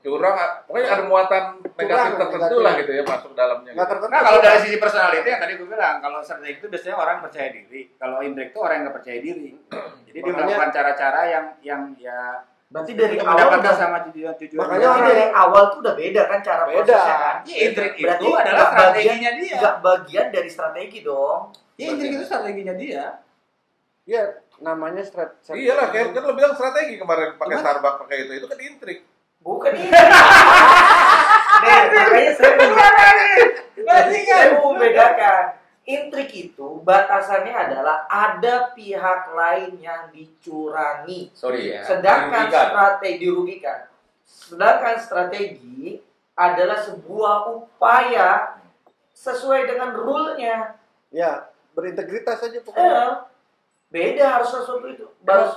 S2: curang, pokoknya ada muatan negatif
S5: Curang,
S2: tertentu
S5: negatif.
S2: lah gitu ya masuk dalamnya.
S5: Nggak
S2: Gitu.
S5: tertentu.
S1: Nah kalau dari sisi personality yang tadi gue bilang, kalau strategi itu biasanya orang percaya diri. Kalau intrik itu orang yang nggak percaya diri. Jadi dia
S5: Makanya-
S1: melakukan cara-cara yang ya
S4: Berarti dari
S1: untuk
S4: awal
S1: mendapatkan
S4: udah,
S1: sama tujuan-tujuan.
S5: Makanya
S4: berarti
S5: orang
S4: dari awal tuh udah beda kan cara
S5: Beda.
S4: prosesnya kan?
S1: Iya, intrik
S4: Berarti
S1: itu adalah
S4: nggak
S1: strateginya dia.
S4: Nggak bagian dari strategi dong.
S1: Iya, intrik itu strateginya dia.
S5: Iya, namanya
S2: Iyalah, kayak kan lo bilang strategi kemarin pakai
S1: Gimana?
S2: Starbucks pakai itu kan intrik.
S4: Bukan ini. Nih, makanya saya mau membedakan. Intrik itu batasannya adalah ada pihak lain yang dicurangi.
S3: Sorry ya.
S4: Sedangkan
S3: Dirugikan.
S4: dirugikan. Sedangkan strategi adalah sebuah upaya sesuai dengan rule-nya.
S5: Ya, berintegritas aja pokoknya.
S4: Beda harus sesuatu itu.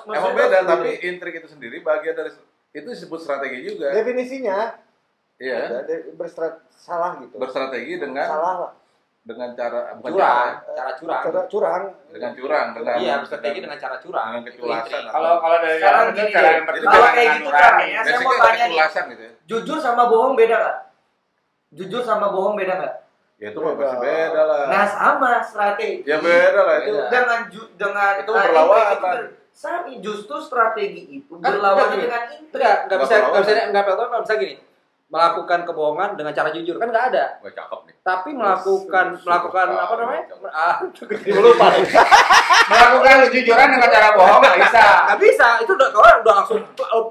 S2: Emang beda, tapi intrik itu sendiri bagian dari itu disebut strategi juga.
S5: Definisinya
S2: Iya.
S5: salah gitu.
S2: Berstrategi dengan
S5: Salah lah.
S2: dengan cara bukan
S6: Curang, cara curang.
S5: Curang.
S2: dengan curang, dengan
S6: Iya, strategi dengan cara curang.
S2: dengan keculasan.
S1: Kalau dari
S4: Sekarang
S1: dalam itu
S4: gini
S1: cara
S4: deh.
S1: yang
S2: Kalau
S1: bertentangan
S4: kayak
S1: dengan
S4: gitu
S1: nurani.
S4: caranya, saya
S2: basicnya
S4: mau
S2: ada
S4: tanya nih.
S2: keculasan gitu ya.
S4: Jujur sama bohong beda nggak? Jujur sama bohong beda nggak?
S2: Ya itu mah pasti beda lah.
S4: Nah sama strategi.
S2: Ya beda lah itu.
S6: Beda.
S4: Dengan
S2: Itu berlawanan.
S4: intrik itu sama justru strategi itu
S6: Kan
S4: berlawanan
S6: enggak,
S4: dengan intrik.
S6: Nggak bisa
S2: berlawanan.
S6: nggak bisa gini. Melakukan kebohongan dengan cara jujur kan nggak ada.
S3: Wah, cakep nih.
S6: Tapi melakukan apa namanya?
S2: Lupa.
S1: Melakukan kejujuran dengan cara bohong nggak bisa.
S6: Nggak bisa. Itu udah langsung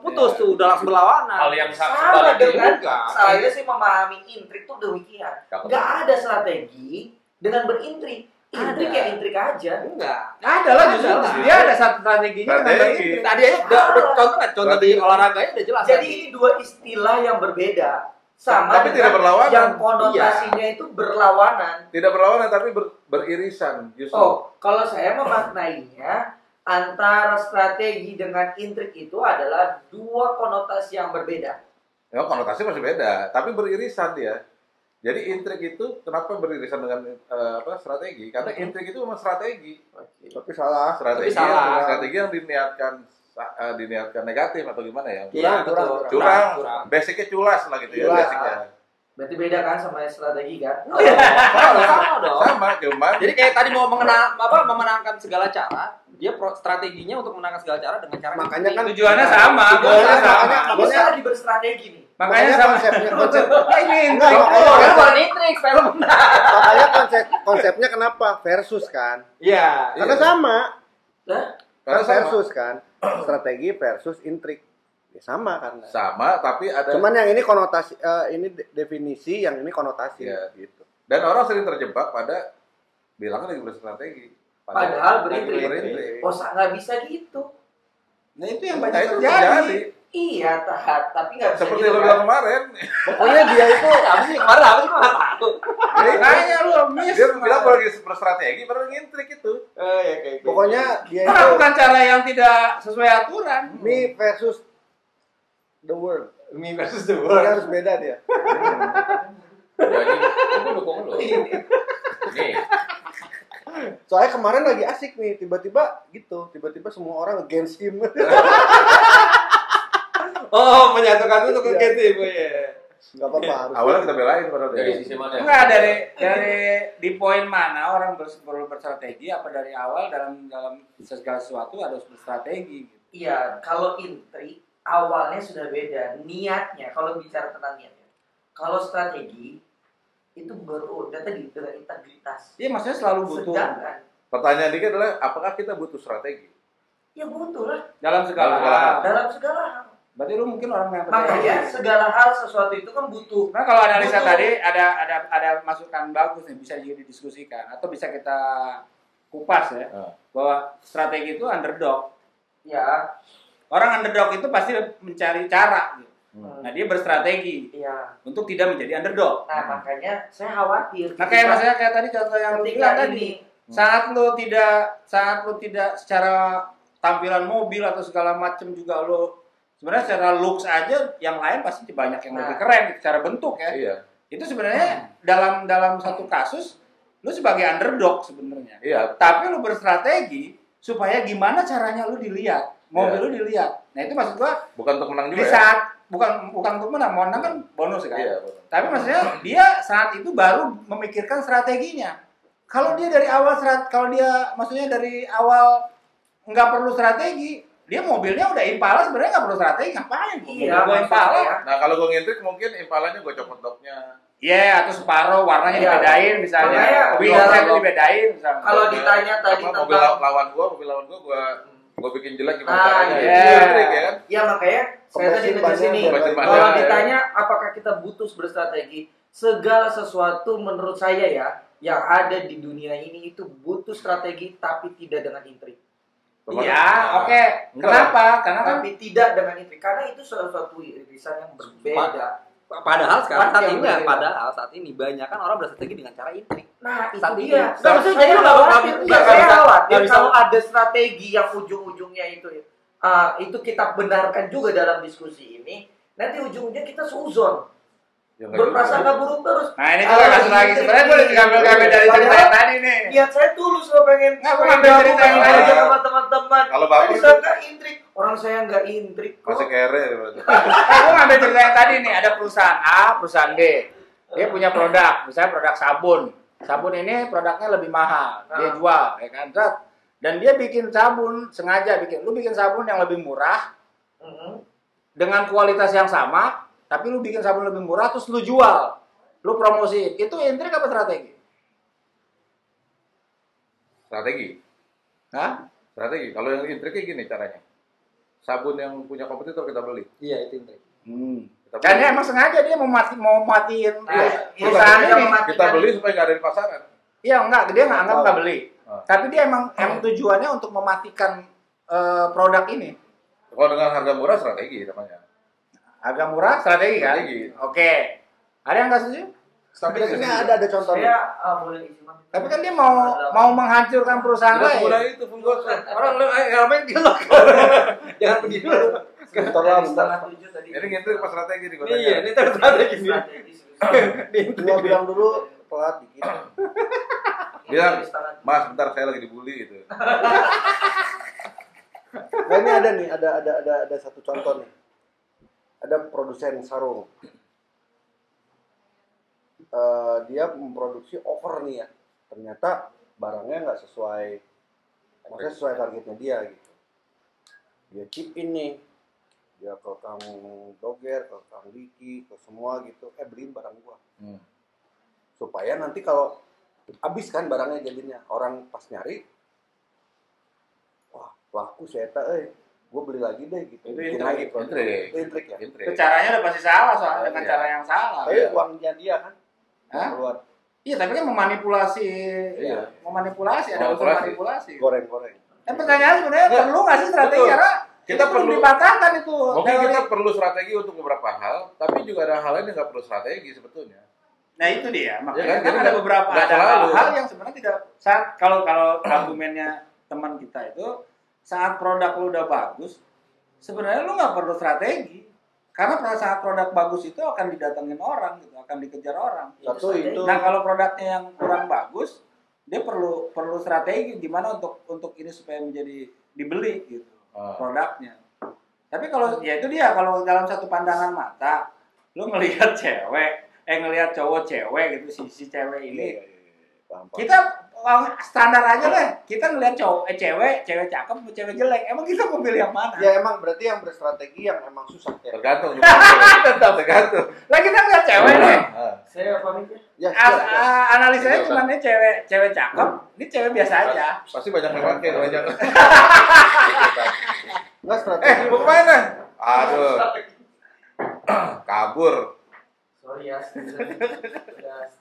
S6: putus tuh, udah langsung berlawanan.
S3: Hal yang
S4: Sama
S3: sebaliknya
S4: dengan
S3: juga.
S4: saya sih memahami intrik tuh demikian.
S3: Cakep.
S4: Nggak ada strategi dengan berintrik. Intrik
S6: Ada.
S4: ya intrik aja.
S6: Enggak.
S1: Ada lah justru.
S6: Ada lah.
S1: Dia ada satu strateginya dengan
S2: Strategi.
S1: berintrik.
S6: Tadi aja udah contoh nggak? Contoh di olahraganya udah jelas.
S4: Jadi
S6: tadi.
S4: ini dua istilah yang berbeda. Sama
S2: Tapi tidak
S4: dengan
S2: berlawanan.
S4: yang konotasinya itu berlawanan.
S2: Tidak berlawanan tapi beririsan justru.
S4: Oh, kalau saya memaknainya antara strategi dengan intrik itu adalah dua konotasi yang berbeda.
S2: Ya, konotasi masih beda, tapi beririsan dia. Jadi intrik itu kenapa beririsan dengan strategi? Karena intrik itu memang strategi.
S5: Tapi salah.
S2: Strategi,
S6: Tapi salah.
S2: strategi yang diniatkan negatif atau gimana ya?
S6: Iya,
S5: Curang,
S6: betul.
S2: Curang, basicnya culas lah gitu ya
S5: Culas.
S2: basicnya.
S4: Berarti beda kan sama strategi kan?
S6: Sama dong.
S2: Sama, cuman
S6: Jadi kayak tadi mau memenangkan segala cara, dia strateginya untuk memenangkan segala cara dengan cara
S5: Makanya kan
S1: Tujuannya sama,
S5: Tujuannya
S1: goalnya sama.
S5: makanya-
S4: Bisa lagi berstrategi nih.
S1: Makanya sama.
S5: konsep
S1: Ya ini
S5: Enggak,
S1: intrik.
S5: makanya-
S6: Kan bukan intrik, film.
S5: makanya konsepnya kenapa versus kan?
S6: Iya.
S5: Karena
S2: Iya.
S5: sama.
S4: Nah,
S2: karena
S5: Kan versus kan. Strategi versus intrik. Ya sama karena.
S2: sama tapi ada
S5: Cuman yang ini konotasi ini definisi, yang ini konotasi
S2: Iya.
S5: gitu.
S2: dan orang sering terjebak pada bilangnya lagi berstrategi.
S4: Padahal
S2: lagi
S4: berintrik. Oh, nggak bisa gitu.
S1: Nah itu yang
S2: Nah,
S1: banyak
S2: itu
S1: terjadi.
S2: terjadi.
S4: Iya, tapi nggak bisa
S2: Seperti
S4: gitu
S2: lo
S4: kan.
S2: bilang kemarin,
S5: Pokoknya dia itu
S6: Apa sih kemarin apa sih gua nggak tahu.
S1: Makanya lu miss.
S2: dia bilang kalau lagi berstrategi, padahal ngintrik itu.
S6: Ya kayak gitu.
S5: pokoknya dia
S1: Karena
S5: itu
S1: bukan cara yang tidak sesuai aturan.
S5: me versus the world.
S6: Me versus the
S5: Ini
S6: world.
S5: harus beda dia.
S3: Jadi aku dukung lo. Nih,
S5: Soalnya kemarin lagi asik nih, tiba-tiba gitu, tiba-tiba semua orang against him.
S6: Oh, menyatukan itu ke
S5: Iya.
S6: gitu Ibu ya.
S5: Gak apa-apa harus.
S2: Awalnya kita belain padahal
S3: dari sisi mana?
S1: Enggak dari di poin mana orang perlu berstrategi apa dari awal dalam segala sesuatu harus berstrategi gitu.
S4: Iya, kalau intrik awalnya sudah beda niatnya. Kalau bicara tentang niatnya, kalau strategi itu berudah tadi dengan integritas.
S1: Iya maksudnya selalu butuh
S4: Sedangkan
S2: Pertanyaan dikit adalah apakah kita butuh strategi?
S4: ya butuh lah
S1: dalam segala
S2: Dalam segala
S1: hal.
S4: dalam segala hal.
S1: Berarti lu mungkin orang yang
S4: Makanya segala hal sesuatu itu kan butuh.
S1: Nah kalau analisa
S4: Butuh.
S1: tadi ada masukan bagus nih bisa juga didiskusikan atau bisa kita kupas ya bahwa strategi itu underdog.
S4: Ya,
S1: Orang underdog itu pasti mencari cara gitu.
S2: Hmm.
S1: Nah dia berstrategi
S4: iya.
S1: untuk tidak menjadi underdog.
S4: Nah, makanya saya khawatir.
S1: Nah kayak maksudnya kayak tadi contoh yang lu bilang
S4: ketika
S1: tadi
S4: ini
S1: saat lu tidak secara tampilan mobil atau segala macam juga lu sebenarnya secara looks aja yang lain pasti banyak yang lebih keren secara bentuk ya.
S2: Iya.
S1: Itu sebenarnya dalam satu kasus lu sebagai underdog sebenarnya.
S2: Iya.
S1: Tapi lu berstrategi supaya gimana caranya lu dilihat, mobil
S2: Iya.
S1: lu dilihat. Nah itu maksud gua
S2: Bukan untuk menang
S1: di
S2: juga ya?
S1: saat bukan untuk menang, mau menang kan bonus kan.
S2: Iya, betul.
S1: Tapi maksudnya dia saat itu baru memikirkan strateginya. Kalau dia dari awal kalau dia maksudnya dari awal nggak perlu strategi, dia mobilnya udah Impala sebenarnya nggak perlu strategi, ngapain?
S4: Iya,
S1: Gua Impala.
S4: maksudnya.
S2: Nah kalau gue ngintrik mungkin impalanya gue copot dopnya.
S1: Iya, atau separuh warnanya
S4: Iya.
S1: dibedain misalnya.
S4: Makanya,
S1: Wheelsnya
S4: kalau-
S1: dibedain misalnya.
S4: kalau ditanya tadi
S2: Apa,
S4: tentang
S2: mobil lawan gue bikin jelek gimana
S4: Ah,
S2: caranya?
S1: iya.
S2: Itu ngintrik ya kan?
S4: ya makanya saya tadi
S5: Pembesin
S4: ngejelasin nih.
S5: banyak,
S2: pembesin banyak.
S4: Kalau
S2: Ya.
S4: ditanya apakah kita butuh berstrategi, segala sesuatu menurut saya ya yang ada di dunia ini itu butuh strategi tapi tidak dengan intrik.
S1: Iya, oke.
S2: Enggak.
S1: Kenapa? Karena kan
S4: Tapi tidak dengan intrik karena itu suatu irisan yang berbeda.
S6: Padahal sekarang saat
S4: Yang
S6: ini
S4: berbeda.
S6: padahal saat ini banyak kan orang berstrategi dengan cara intrik.
S4: Nah, itu
S6: Saat ini.
S4: dia.
S6: Nggak, maksudnya
S4: Saya
S6: jadi lu nggak bakal-
S4: khawatir,
S6: nggak
S4: saya
S6: bisa-
S4: khawatir
S6: nggak bisa-
S4: kalau ada strategi yang ujung-ujungnya itu kita benarkan juga dalam diskusi ini, nanti ujungnya kita suzon.
S2: Ya, nggak
S4: Berprasangka
S2: juga.
S4: buruk terus.
S1: nah ini juga kasus lagi. Sebenarnya gue ngambil dari cerita yang tadi nih.
S4: Niat saya tulus loh pengen
S1: Nggak, gua ngambil cerita yang
S4: gabung
S2: lain.
S4: sama teman-teman.
S2: Kalau baper
S4: Bisa nggak intrik? Orang saya nggak intrik kok.
S2: Masih kere. Berarti.
S1: Gue ngambil cerita yang tadi nih. Ada perusahaan A, perusahaan B. Dia punya produk, misalnya produk sabun. Sabun ini produknya lebih mahal. Dia jual, ya kan? Zat. Dan dia bikin sabun, sengaja bikin. Lu bikin sabun yang lebih murah,
S4: Mhm.
S1: dengan kualitas yang sama, tapi lu bikin sabun lebih murah, terus lu jual. Lu promosiin. Itu intrik apa strategi?
S2: Strategi.
S1: Hah?
S2: Strategi. Kalau yang intriknya gini caranya. Sabun yang punya kompetitor kita beli.
S6: Iya, itu intrik.
S2: Kita
S1: Dan
S2: beli.
S1: dia emang sengaja dia mau matiin
S4: Nah,
S1: perusahaan
S4: iya,
S1: ini.
S4: matikan.
S2: Kita beli supaya nggak ada di pasaran.
S1: Iya enggak, dia nggak beli.
S2: Ah.
S1: Tapi dia emang tujuannya untuk mematikan produk ini.
S2: Kalau dengan harga murah strategi namanya.
S1: Harga murah strategi kan?
S2: Strategi.
S1: Oke. Ada yang nggak setuju?
S5: Biasanya ada contohnya.
S4: Saya boleh isi Bang.
S1: Tapi kan dia mau menghancurkan perusahaan
S2: Tidak
S1: lain.
S2: semudah itu full goals.
S6: Orang lu ngapain dialog? Jangan begitu.
S5: Bentar lah, bentar.
S4: 6:30 tadi.
S2: Ini ngintrik pas strategi nih
S6: Iya, ini strategi nih.
S4: Strategi serius.
S5: Gua bilang dulu telat dikit.
S2: Bilang,
S4: Ini setengah.
S2: Mas, bentar saya lagi dibully gitu.
S5: Nah, ini ada nih, ada satu contoh nih. Ada produsen sarung. dia memproduksi over nih ya, ternyata barangnya nggak sesuai, maksudnya sesuai targetnya dia gitu. Dia chip in nih, dia ke Kang Doger, ke Kang Diki, ke semua gitu, beliin barang gua. Supaya nanti kalau habis kan barangnya jadinya, orang pas nyari, wah laku saya gue beli lagi deh gitu.
S1: Itu
S5: Bikin
S1: intrik.
S5: lagi produk.
S2: Intrik.
S5: Itu intrik ya.
S1: Itu caranya udah pasti salah soalnya dengan
S2: Iya.
S1: cara yang salah.
S5: Tapi uangnya dia kan
S1: Hah?
S5: keluar
S1: Iya, tapi kan memanipulasi,
S2: Iya.
S1: memanipulasi, ada unsur manipulasi.
S5: goreng-goreng.
S1: Pertanyaan sebenarnya
S2: Nggak.
S1: perlu nggak sih strategi?
S2: Betul.
S1: Karena
S2: Kita
S1: itu belum
S2: perlu-
S1: dipatahkan itu.
S2: Mungkin
S1: teori.
S2: kita perlu strategi untuk beberapa hal, tapi juga ada hal lain yang nggak perlu strategi sebetulnya.
S1: Nah itu dia, makanya
S2: kan?
S1: kan,
S2: Jadi
S1: ada
S2: nggak-
S1: beberapa
S2: nggak
S1: ada
S2: selalu.
S1: hal yang sebenarnya tidak saat kalau argumennya teman kita itu saat produk lu udah bagus, sebenarnya lu nggak perlu strategi karena pada saat produk bagus itu akan didatengin orang gitu, akan dikejar orang.
S5: Satu itu
S1: Nah kalau produknya yang kurang bagus, dia perlu strategi gimana untuk ini supaya menjadi dibeli gitu produknya. Tapi kalau ya itu dia kalau dalam satu pandangan mata, lu ngelihat cewek, ngelihat cowok cewek gitu si cewek ini,
S5: paham.
S1: kita standar aja lah. Kita ngelihat cewek cakep, cewek jelek. Emang kita mau pilih yang mana?
S5: Ya emang berarti yang berstrategi yang emang susah ya.
S2: Tergantung.
S1: Tergantung. Lah kita ngeliat cewek nih.
S4: Saya pamit ya.
S5: Ya, siap, siap.
S1: Analisanya
S3: Iya,
S1: cuma nih cewek cakep, ini cewek biasa aja.
S2: Pasti banyak yang pakai, banyak.
S5: Enggak strategi.
S2: Mau kemana? Aduh, kabur.
S4: Sorry ya, sudah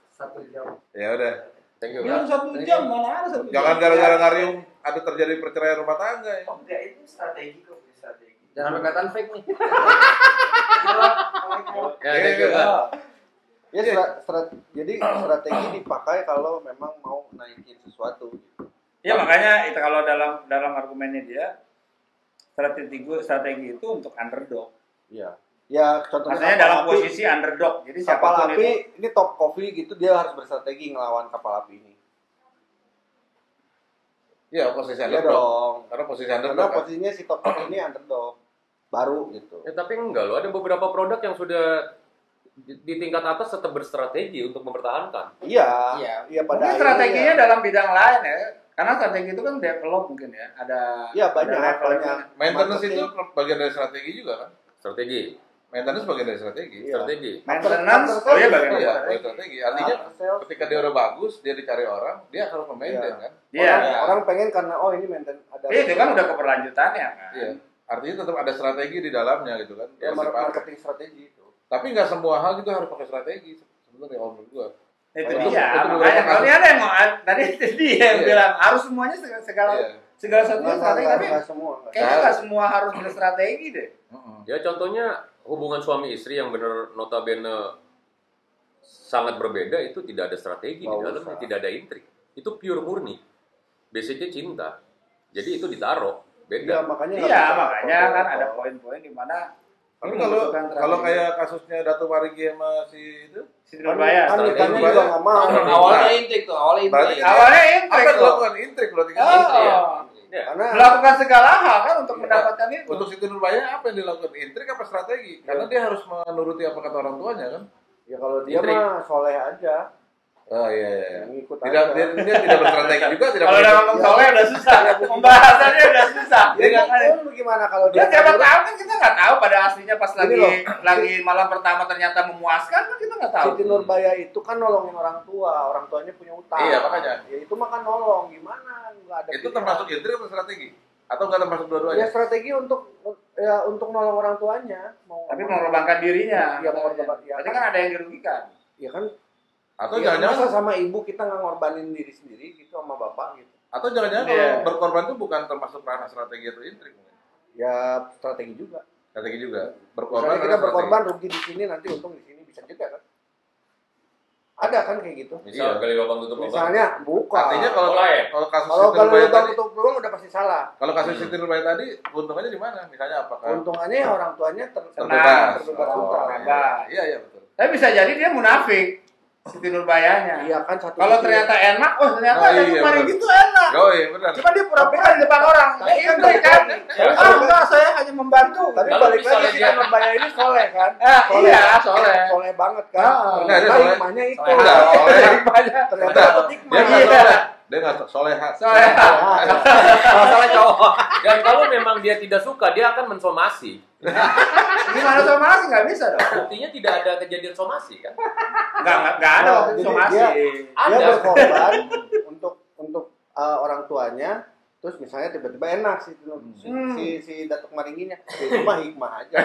S4: 1 jam.
S2: Ya udah.
S3: Thank you.
S1: Belum
S3: Kak.
S1: 1 jam, mana ada 1 jam.
S2: Jangan gara-gara ngariung ada terjadi perceraian rumah tangga ya.
S4: Oh, enggak, itu strategi kok, strategi.
S6: Jangan sampai kelihatan fake nih.
S3: Ya, thank you, Kak.
S5: Ya, jadi strategi dipakai kalau memang mau naikin sesuatu gitu.
S1: Ya makanya itu kalau dalam argumennya dia strategi itu untuk underdog.
S5: Iya. Ya contohnya
S1: Maksudnya
S5: kapal
S1: dalam
S5: api,
S1: posisi underdog. Jadi
S5: kapal
S1: siapapun
S5: api
S1: itu
S5: ini top coffee gitu, dia harus berstrategi ngelawan kapal api ini.
S2: Iya, posisi
S5: Iya
S2: underdog.
S5: dong.
S2: Karena posisi
S5: Karena
S2: underdog. Kan?
S5: posisinya si top coffee ini underdog baru gitu.
S3: Ya, tapi enggak loh, ada beberapa produk yang sudah di tingkat atas tetap berstrategi untuk mempertahankan.
S5: Iya.
S6: Iya.
S5: Iya pada
S1: mungkin strateginya dalam bidang lain ya. Karena strategi itu kan develop mungkin ya. Ada
S5: Iya, banyak,
S1: ada level-levelnya.
S5: banyak.
S2: Maintenance
S5: Marketing.
S2: itu bagian dari strategi juga kan?
S3: Strategi,
S2: Maintenance bagian dari strategi.
S5: Iya.
S3: strategi.
S1: Maintenance,
S5: After-
S1: oh iya bagian
S2: Iya,
S1: dari
S2: bagian strategi. Artinya
S5: Sales.
S2: ketika dia udah bagus, dia dicari orang, dia harus memaintain
S5: Iya.
S2: kan?
S1: Iya.
S5: Orang pengen karena ini maintain ada.
S1: Itu kan udah keberlanjutannya kan.
S2: Iya. Artinya tetap ada strategi di dalamnya gitu kan?
S5: Ya,
S2: Harus dipakai.
S5: marketing strategi itu.
S2: Tapi nggak semua hal juga harus pakai strategi sebenarnya kalau menurut gua.
S1: Itu
S2: Itu-
S1: dia.
S2: itu
S1: Makanya
S2: beberapa
S1: kalau
S2: kasus.
S1: ada yang mau tadi itu dia yang
S2: Iya.
S1: bilang harus semuanya segala
S2: Iya.
S1: satunya strategi tapi
S5: Nggak semua.
S1: kayaknya nggak semua harus berstrategi deh.
S3: Ya contohnya hubungan suami istri yang benar notabene sangat berbeda itu tidak ada strategi di
S5: Nggak
S3: dalamnya,
S5: usah.
S3: tidak ada intrik. Itu pure murni. Basicnya cinta. Jadi itu ditaruh
S5: Iya,
S3: beda.
S5: makanya nggak
S1: Iya,
S5: bisa
S1: makanya
S5: foto.
S1: kan ada poin-poin di mana
S2: Tapi
S1: ini
S2: kalau
S1: membutuhkan
S2: kalau
S1: strategi.
S2: kayak kasusnya Datu Marigi sama si itu,
S1: Siti
S5: Kan
S1: Nurbaya.
S5: kan
S3: Strategi.
S5: nikahnya juga nggak mau.
S6: Awalnya intrik tuh, awalnya
S2: Berarti
S6: intrik.
S1: Awalnya
S2: apa
S1: intrik
S2: yang
S1: loh.
S2: dilakukan intrik berarti kan?
S1: Oh.
S3: Iya. Ya.
S5: Karena
S1: Melakukan segala hal kan untuk
S2: Iya.
S1: mendapatkan itu.
S2: Untuk Siti Nurbaya apa yang dilakukan? Intrik apa strategi? Karena dia harus menuruti apa kata orang tuanya kan?
S5: ya kalau dia
S3: Intrik.
S5: mah soleh aja,
S2: Oh iya iya.
S5: ngikut
S2: Tidak
S5: aja.
S2: dia tidak berstrategi juga, tidak
S1: Kalau udah
S2: punya-
S1: ngomong soleh udah susah, pembahasannya udah susah.
S5: Ya,
S1: Dia
S5: gimana kalau
S1: Ya
S5: dia
S1: siapa tahu kan kita nggak tahu pada aslinya pas
S5: Gini
S1: lagi malam pertama ternyata memuaskan kan kita nggak tahu.
S5: Siti Nurbaya itu kan nolongin orang tuanya punya utang.
S2: Iya, makanya.
S5: Ya itu mah kan nolong, gimana nggak ada.
S2: itu
S5: pilihan.
S2: termasuk intrik atau strategi? Atau nggak termasuk
S5: Ya
S2: dua-duanya?
S5: strategi untuk nolong orang tuanya.
S1: Tapi mengorbankan dirinya.
S5: Iya, mengorbankan. Ya,
S1: Berarti kan ada yang dirugikan.
S5: Ya kan.
S2: Atau
S5: Ya,
S2: jangan-jangan
S5: masa sama ibu kita nggak ngorbanin diri sendiri gitu sama bapak gitu.
S2: atau jangan-jangan
S1: Iya.
S2: kalau berkorban itu bukan termasuk ranah strategi atau intrik mungkin.
S5: Ya strategi juga.
S2: Strategi juga. Berkorban
S5: Misalnya kita
S2: adalah
S5: berkorban rugi di sini nanti untung di sini bisa juga kan? Ada kan kayak gitu.
S3: Misal
S2: Iya.
S3: gali lubang tutup lubang.
S5: Misalnya bukan.
S2: Artinya kalau
S3: Oh, lain.
S2: kalau kasus
S5: kalau
S2: Siti Nurbaya
S5: lubang
S2: tadi,
S5: tutup lubang udah pasti salah.
S2: kalau kasus Siti Nurbaya tadi keuntungannya di mana? Misalnya apakah
S5: Keuntungannya ya orang tuanya
S2: terbebas?
S5: terbebas
S2: Oh,
S5: utang.
S1: bebas.
S2: Iya iya betul.
S1: Tapi bisa jadi dia munafik. Siti Nurbayanya.
S5: Iya kan satu.
S1: Kalau
S5: sisi-
S1: ternyata enak, ternyata
S2: Oh,
S1: ada
S2: iya,
S1: kemarin
S2: benar.
S1: gitu enak.
S2: Oh iya benar.
S1: Cuma dia pura-pura di depan orang.
S5: Tapi kan
S1: Intrik
S5: balik
S1: kan?
S5: lagi.
S1: Enggak, saya hanya membantu.
S5: Tapi
S3: Kalau
S5: balik lagi
S3: misalnya
S5: si
S3: dia-
S5: Nurbaya ini soleh kan.
S1: Iya, soleh.
S5: Soleh banget kan.
S1: Ah,
S2: enggak, dia
S5: Nah,
S2: soleh.
S5: hikmahnya itu.
S6: Soleh.
S2: Enggak, soleh.
S1: Banyak.
S5: Ternyata
S2: Enggak.
S5: dapat
S2: Dia
S5: hikmah.
S2: nggak
S1: Iya.
S2: soleh. Dia nggak solehat.
S1: Soleh.
S6: Masalah cowok.
S3: Dan kalau memang dia tidak suka, dia akan mensomasi.
S1: Gimana somasi? Nggak bisa dong.
S3: Buktinya tidak ada kejadian somasi kan?
S1: Nggak ada
S5: Nah,
S1: waktu
S5: jadi
S1: somasi.
S5: Dia
S3: Ada.
S5: berkorban untuk orang tuanya. Terus misalnya tiba-tiba enak si Datuk Maringginya. Ya, itu mah hikmah aja.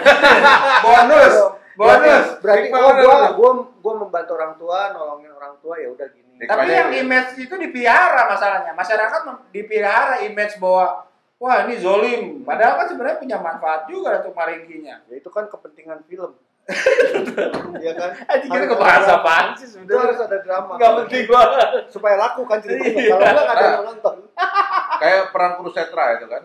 S1: Bonus. Bonus.
S5: Berarti
S2: Hikmah
S5: oh
S2: bener.
S5: gua membantu orang tua, nolongin orang tua ya udah gini.
S1: Tapi
S2: Hikmahnya
S1: yang
S2: ya.
S1: image itu dipelihara masalahnya. Masyarakat dipelihara image bahwa wah ini zolim. Padahal kan sebenarnya punya manfaat juga untuk Maringginya.
S5: Ya itu kan kepentingan film. Iya kan?
S1: Anjing kita
S5: Harus
S1: kebahas
S5: ada-
S1: apaan sih
S5: Itu
S1: sebenarnya?
S5: harus ada drama.
S1: Nggak penting banget.
S5: Supaya laku kan ceritanya.
S1: Iya.
S5: Kalau enggak ada yang nonton.
S2: Kayak perang Kurusetra itu kan.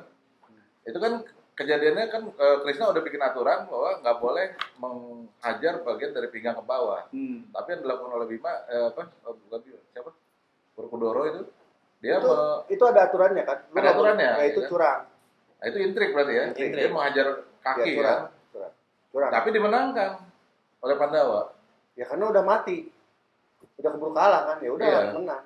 S2: Itu kan kejadiannya kan Krishna udah bikin aturan bahwa nggak boleh menghajar bagian dari pinggang ke bawah. Tapi yang dilakukan oleh Bima bukan Bima, siapa? Workudoro itu dia
S5: Itu ada aturannya kan? Lu
S2: Ada
S5: nggak boleh-
S2: aturannya,
S5: Ya itu
S2: iya kan?
S5: curang.
S2: Nah, itu intrik berarti ya.
S5: Intrik.
S2: Dia menghajar kaki
S5: Ya, curang.
S2: kan.
S5: Curang.
S2: Tapi dimenangkan oleh Pandawa.
S5: Ya karena udah mati. Udah keburu kalah kan. Ya udah
S2: Iya.
S5: menang.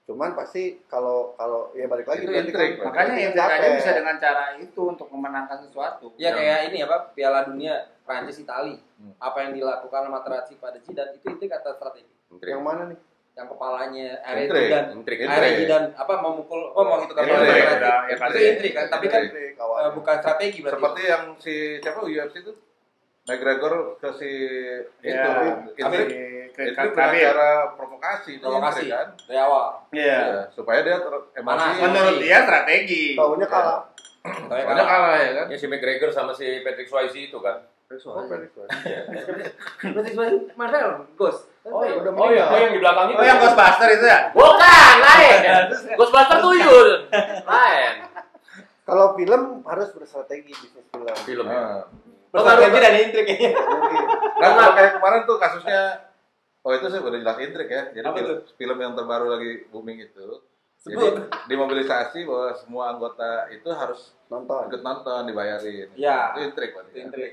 S5: Cuman pasti kalau ya balik lagi
S2: Itu
S5: berarti
S2: intrik,
S5: kan-
S1: Makanya yang
S5: Capek.
S1: aja bisa dengan cara itu untuk memenangkan sesuatu.
S6: Ya kayak ini apa Piala Dunia Prancis Itali.
S2: Hmm.
S6: Apa yang dilakukan Materazzi pada Zidane itu intrik atau strategi?
S3: Intrik.
S5: Yang mana nih?
S6: Yang kepalanya
S2: Intrik.
S3: Intrik.
S6: Zidane apa memukul mau gitu kan
S2: Intrik.
S1: Ya,
S6: itu
S1: pasti.
S6: intrik kan tapi kan
S5: Intrik awalnya.
S6: bukan strategi berarti.
S2: Seperti yang si siapa UFC itu McGregor ke si
S1: Ya,
S2: itu intrik itu dengan
S1: Khabib.
S2: cara provokasi, itu
S6: Provokasi.
S2: intrik kan.
S6: Dari awal.
S1: Iya.
S2: Ya, supaya dia emosi.
S6: Panas.
S1: Menurut dia strategi.
S5: Taunya kalah.
S6: Tapi
S2: Pokoknya kalah ya kan.
S3: Ya si McGregor sama si Patrick Swayze itu kan.
S5: Oh, Felix, Mas.
S6: Marvel Ghost.
S5: Oh, iya, udah
S3: Oh iya,
S5: meninggal.
S3: yang di belakang itu.
S1: Oh yang Ghostbuster itu ya?
S3: Bukan, lain. Ghostbuster tuyul. Lain.
S5: Kalau film harus berstrategi bisnis film.
S3: Film ya.
S2: Nah,
S6: Strategi dan intrik kayaknya.
S2: nah kalau kayak kemarin tuh kasusnya itu sih udah jelas intrik ya. Jadi
S6: Apa
S2: film yang terbaru lagi booming itu.
S6: Sebut.
S2: Jadi dimobilisasi bahwa semua anggota itu harus
S5: Nonton.
S2: ikut nonton, dibayarin.
S6: Ya.
S2: Itu intrik berarti.
S6: Itu intrik.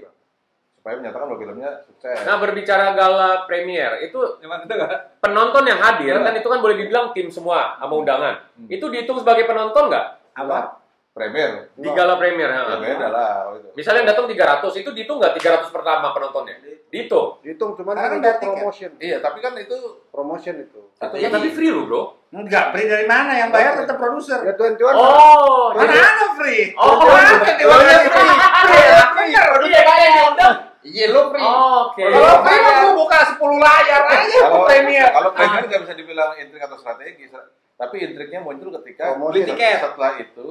S2: Supaya menyatakan bahwa filmnya sukses.
S3: Nah, berbicara gala premier, itu
S6: Emang itu enggak?
S3: penonton yang hadir kan itu kan boleh dibilang tim semua sama undangan. Itu dihitung sebagai penonton nggak?
S1: Apa?
S2: Premier.
S3: Di gala premier.
S2: Ya
S3: ha.
S2: beda lah itu.
S3: Misalnya yang datang 300, itu dihitung nggak 300 pertama penontonnya? Dihitung.
S5: Dihitung cuman
S1: Karena
S5: kan
S1: udah
S5: itu
S1: tiket.
S5: promotion.
S2: Iya, tapi kan itu
S5: Promotion itu.
S3: Ya, tapi free loh, bro.
S1: Enggak, free dari mana? Yang bayar tetap produser.
S5: Ya 21
S3: Oh,
S1: Mana ada free?
S3: Oh,
S1: Mana ada di mana free? Free, bener.
S3: Iya, kayak yang undang.
S1: Iya, lo free.
S3: Oke.
S1: Kalau free mah gua buka 10 layar aja
S2: kalau
S1: ke premier.
S2: kalau premier nggak bisa dibilang intrik atau strategi, tapi intriknya muncul ketika
S5: Promosi.
S6: Beli tiket.
S2: setelah itu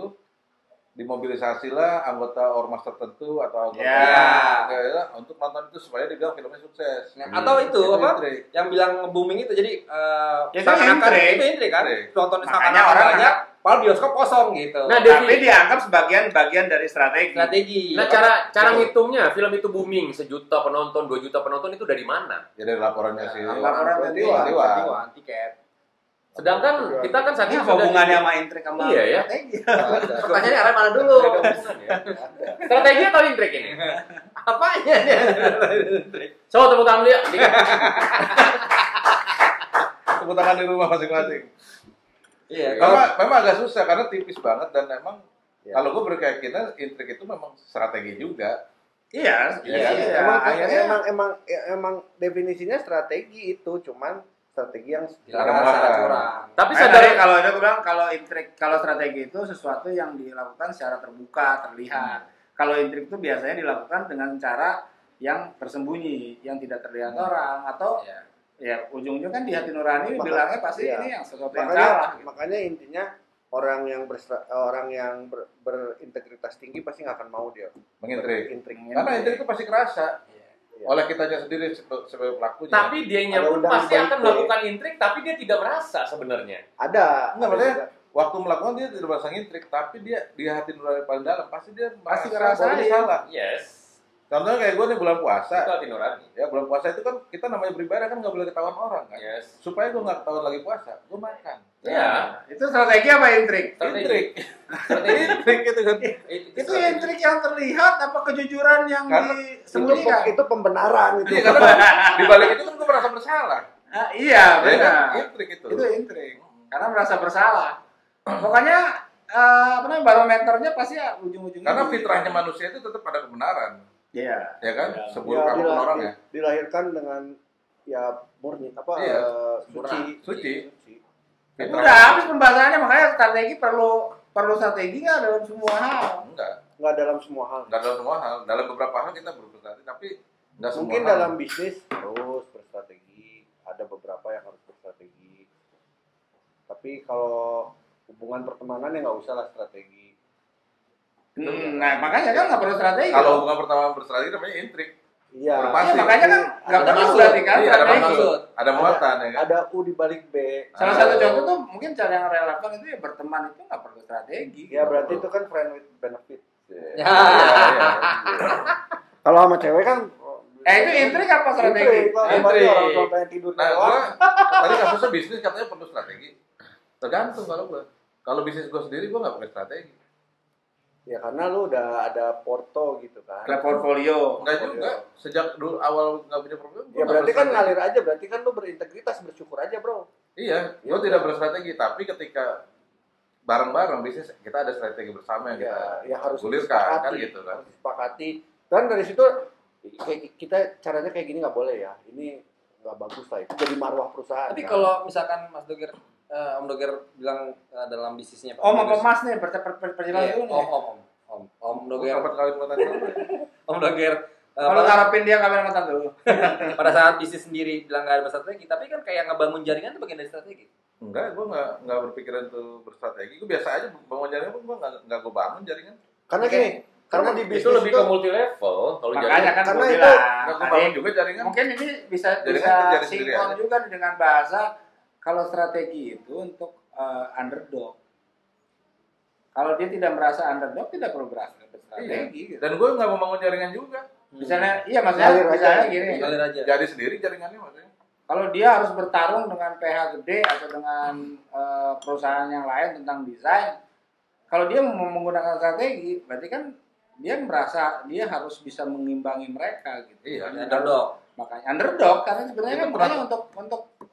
S2: dimobilisasilah anggota ormas tertentu atau anggota
S1: Ya.
S2: untuk nonton itu supaya dibilang filmnya sukses.
S6: Nah, atau itu apa?
S2: intrik.
S6: Yang bilang booming itu jadi
S1: Itu
S6: seakan-akan
S1: intrik.
S6: itu intrik kan?
S2: Intrik.
S6: Nonton
S1: Makanya
S6: seakan-akan
S1: orang
S6: banyak, padahal bioskop kosong gitu.
S3: Nah,
S1: Tapi dianggap sebagian bagian dari strategi.
S6: Strategi.
S3: Nah, cara ngitungnya film itu booming 1 juta penonton, 2 juta penonton itu dari mana?
S2: Jadi laporannya si
S1: Laporan
S2: Tiwan.
S6: tiket.
S3: Sedangkan kita kan saat
S1: Ini
S3: ini
S1: apa
S3: sudah
S1: hubungannya sama intrik sama
S3: Iya, ya.
S1: strategi?
S6: Pertanyaannya arah mana dulu?
S3: Strategi atau intrik ini?
S6: Apanya nih?
S3: Coba tepuk tangan dia.
S2: tepuk tangan di rumah masing-masing.
S6: Iya,
S2: Memang agak susah karena tipis banget dan memang
S5: Ya.
S2: kalau gue berkeyakinan intrik itu memang strategi juga.
S1: Iya,
S2: Iya,
S1: iya.
S5: Emang,
S1: Akhirnya
S5: emang definisinya strategi itu cuman strategi yang
S6: dilarang
S2: Ada
S6: curang.
S3: Tapi
S1: Makanya
S3: sadar
S1: tadi kalau dia bilang kalau strategi itu sesuatu yang dilakukan secara terbuka, terlihat. Kalau intrik itu biasanya dilakukan dengan cara yang tersembunyi, yang tidak terlihat orang atau
S6: Iya.
S1: ya ujung-ujungnya kan di hati nurani bilangnya pasti
S5: iya.
S1: ini yang sesuatu yang salah.
S5: makanya intinya orang yang berintegritas tinggi pasti nggak akan mau dia
S2: Mengintrik.
S5: intrik.
S2: Karena intrik itu pasti kerasa
S5: Iya.
S2: oleh kitanya sendiri sebagai pelakunya.
S3: tapi dianya
S5: Ada
S3: pun
S5: undangan
S3: pasti akan
S5: politik.
S3: melakukan intrik tapi dia tidak merasa sebenarnya.
S5: Ada.
S2: Enggak,
S5: ada
S2: maksudnya
S5: juga.
S2: waktu melakukan dia tidak merasa ngintrik, tapi dia di hati nurani paling dalam pasti dia
S1: Pasti
S2: merasa bahwa dia
S1: ngerasain.
S2: salah.
S3: Yes.
S2: Contohnya kayak gue nih bulan
S3: Itu
S2: puasa.
S3: hati nurani.
S2: Ya bulan puasa itu kan kita namanya beribadah kan nggak boleh ketahuan orang kan.
S3: Yes.
S2: Supaya gue nggak ketahuan lagi puasa, gue makan.
S3: Iya.
S1: Itu strategi apa intrik?
S2: Intrik. Intrik gitu kan.
S1: Itu intrik yang terlihat apa kejujuran yang
S2: Karena
S1: disembunyikan?
S5: Itu pembenaran itu.
S2: Iya, karena di balik itu kan gue merasa bersalah.
S1: Iya,
S2: Ya
S1: benar.
S2: kan? Intrik itu.
S1: Itu intrik. Karena merasa bersalah. Pokoknya apa namanya barometernya pasti ya ujung-ujungnya.
S2: Karena fitrahnya manusia itu tetap pada kebenaran.
S1: Iya.
S2: Ya kan?
S1: Iya.
S2: Seburuk apapun orang ya.
S5: Dilahirkan dengan ya murni apa
S2: Iya.
S5: suci.
S1: Itu udah habis pembahasannya, makanya strategi perlu strategi nggak dalam semua hal.
S5: Nggak dalam semua hal.
S2: Enggak dalam semua hal. Dalam beberapa hal kita berstrategi, tapi enggak semua
S5: Mungkin
S2: hal.
S5: dalam bisnis harus berstrategi, ada beberapa yang harus berstrategi. Tapi kalau hubungan pertemanan ya nggak usah lah strategi.
S1: Nah, makanya kan nggak perlu strategi.
S2: Kalau hubungan pertama berstrategi namanya intrik.
S5: Iya.
S2: Pasti.
S1: Iya, makanya kan nggak
S6: Ada
S1: perlu
S6: maksud.
S1: berarti kan
S2: Iya, ada
S1: strategi.
S2: maksud. Ada muatan ya kan.
S5: Ada U di balik B.
S1: Salah satu contoh tuh mungkin cara yang relevan itu ya berteman itu nggak perlu strategi.
S5: Ya berarti itu kan friend with benefit.
S6: Ya.
S5: Kalau sama cewek kan
S1: Itu intrik apa strategi?
S2: Intrik.
S5: Orang tua pengen tidur
S2: Nah,
S5: doang.
S2: tadi kasusnya bisnis katanya perlu strategi. Tergantung kalau gue. Kalau bisnis gue sendiri gue nggak pakai strategi.
S5: Ya karena lu udah ada porto gitu kan.
S1: Ada portfolio.
S2: Enggak juga. Sejak dulu awal nggak punya problem.
S5: Ya berarti kan ngalir aja, berarti kan lu berintegritas, bersyukur aja, Bro.
S2: Iya, gue tidak berstrategi. Tapi ketika bareng-bareng bisnis kita ada strategi bersama yang kita
S5: Ya harus
S2: gulirkan kan gitu kan.
S5: Harus disepakati. Dan dari situ kayak kita caranya kayak gini nggak boleh ya. Ini nggak bagus lah, itu jadi marwah perusahaan.
S6: Tapi
S5: kan?
S6: kalau misalkan Mas Doger, Om Doger bilang dalam bisnisnya Pak.
S1: Om apa
S6: Bagus.
S1: Mas nih perjelas
S6: Iya,
S1: dulu nih.
S6: Om
S2: Gue
S6: Doger,
S2: kapan kali mau tanya.
S6: Om Doger.
S1: Kalau ngarepin dia kamera mata dulu.
S6: pada saat bisnis sendiri bilang nggak ada strategi, tapi kan kayak ngebangun jaringan itu bagian dari strategi.
S2: Enggak, gue nggak berpikiran tuh berstrategi. Gue biasa aja bangun jaringan pun gue nggak gue bangun jaringan.
S5: Karena gini, karena di bisnis
S3: Itu lebih ke multi level kalau
S1: Makanya
S3: jaringan.
S1: kan
S5: karena
S1: gue
S5: itu
S1: bilang,
S2: Nggak gue bangun juga jaringan.
S1: mungkin ini bisa
S2: Jaringan terjadi sendiri
S1: sinkron
S2: aja.
S1: juga dengan bahasa kalau strategi itu untuk underdog. Kalau dia tidak merasa underdog, tidak perlu berstrategi. Gitu.
S2: Dan gue nggak mau bangun jaringan juga.
S1: Misalnya, iya maksudnya
S5: Ngalir aja.
S1: misalnya gini.
S6: Ngalir aja.
S2: Jadi sendiri jaringannya maksudnya.
S1: Kalau dia harus bertarung dengan PH gede atau dengan perusahaan yang lain tentang desain, kalau dia mau menggunakan strategi, berarti kan dia merasa dia harus bisa mengimbangi mereka gitu.
S2: Iya.
S6: Underdog.
S1: Makanya underdog karena sebenarnya
S2: Itu
S1: kan bukan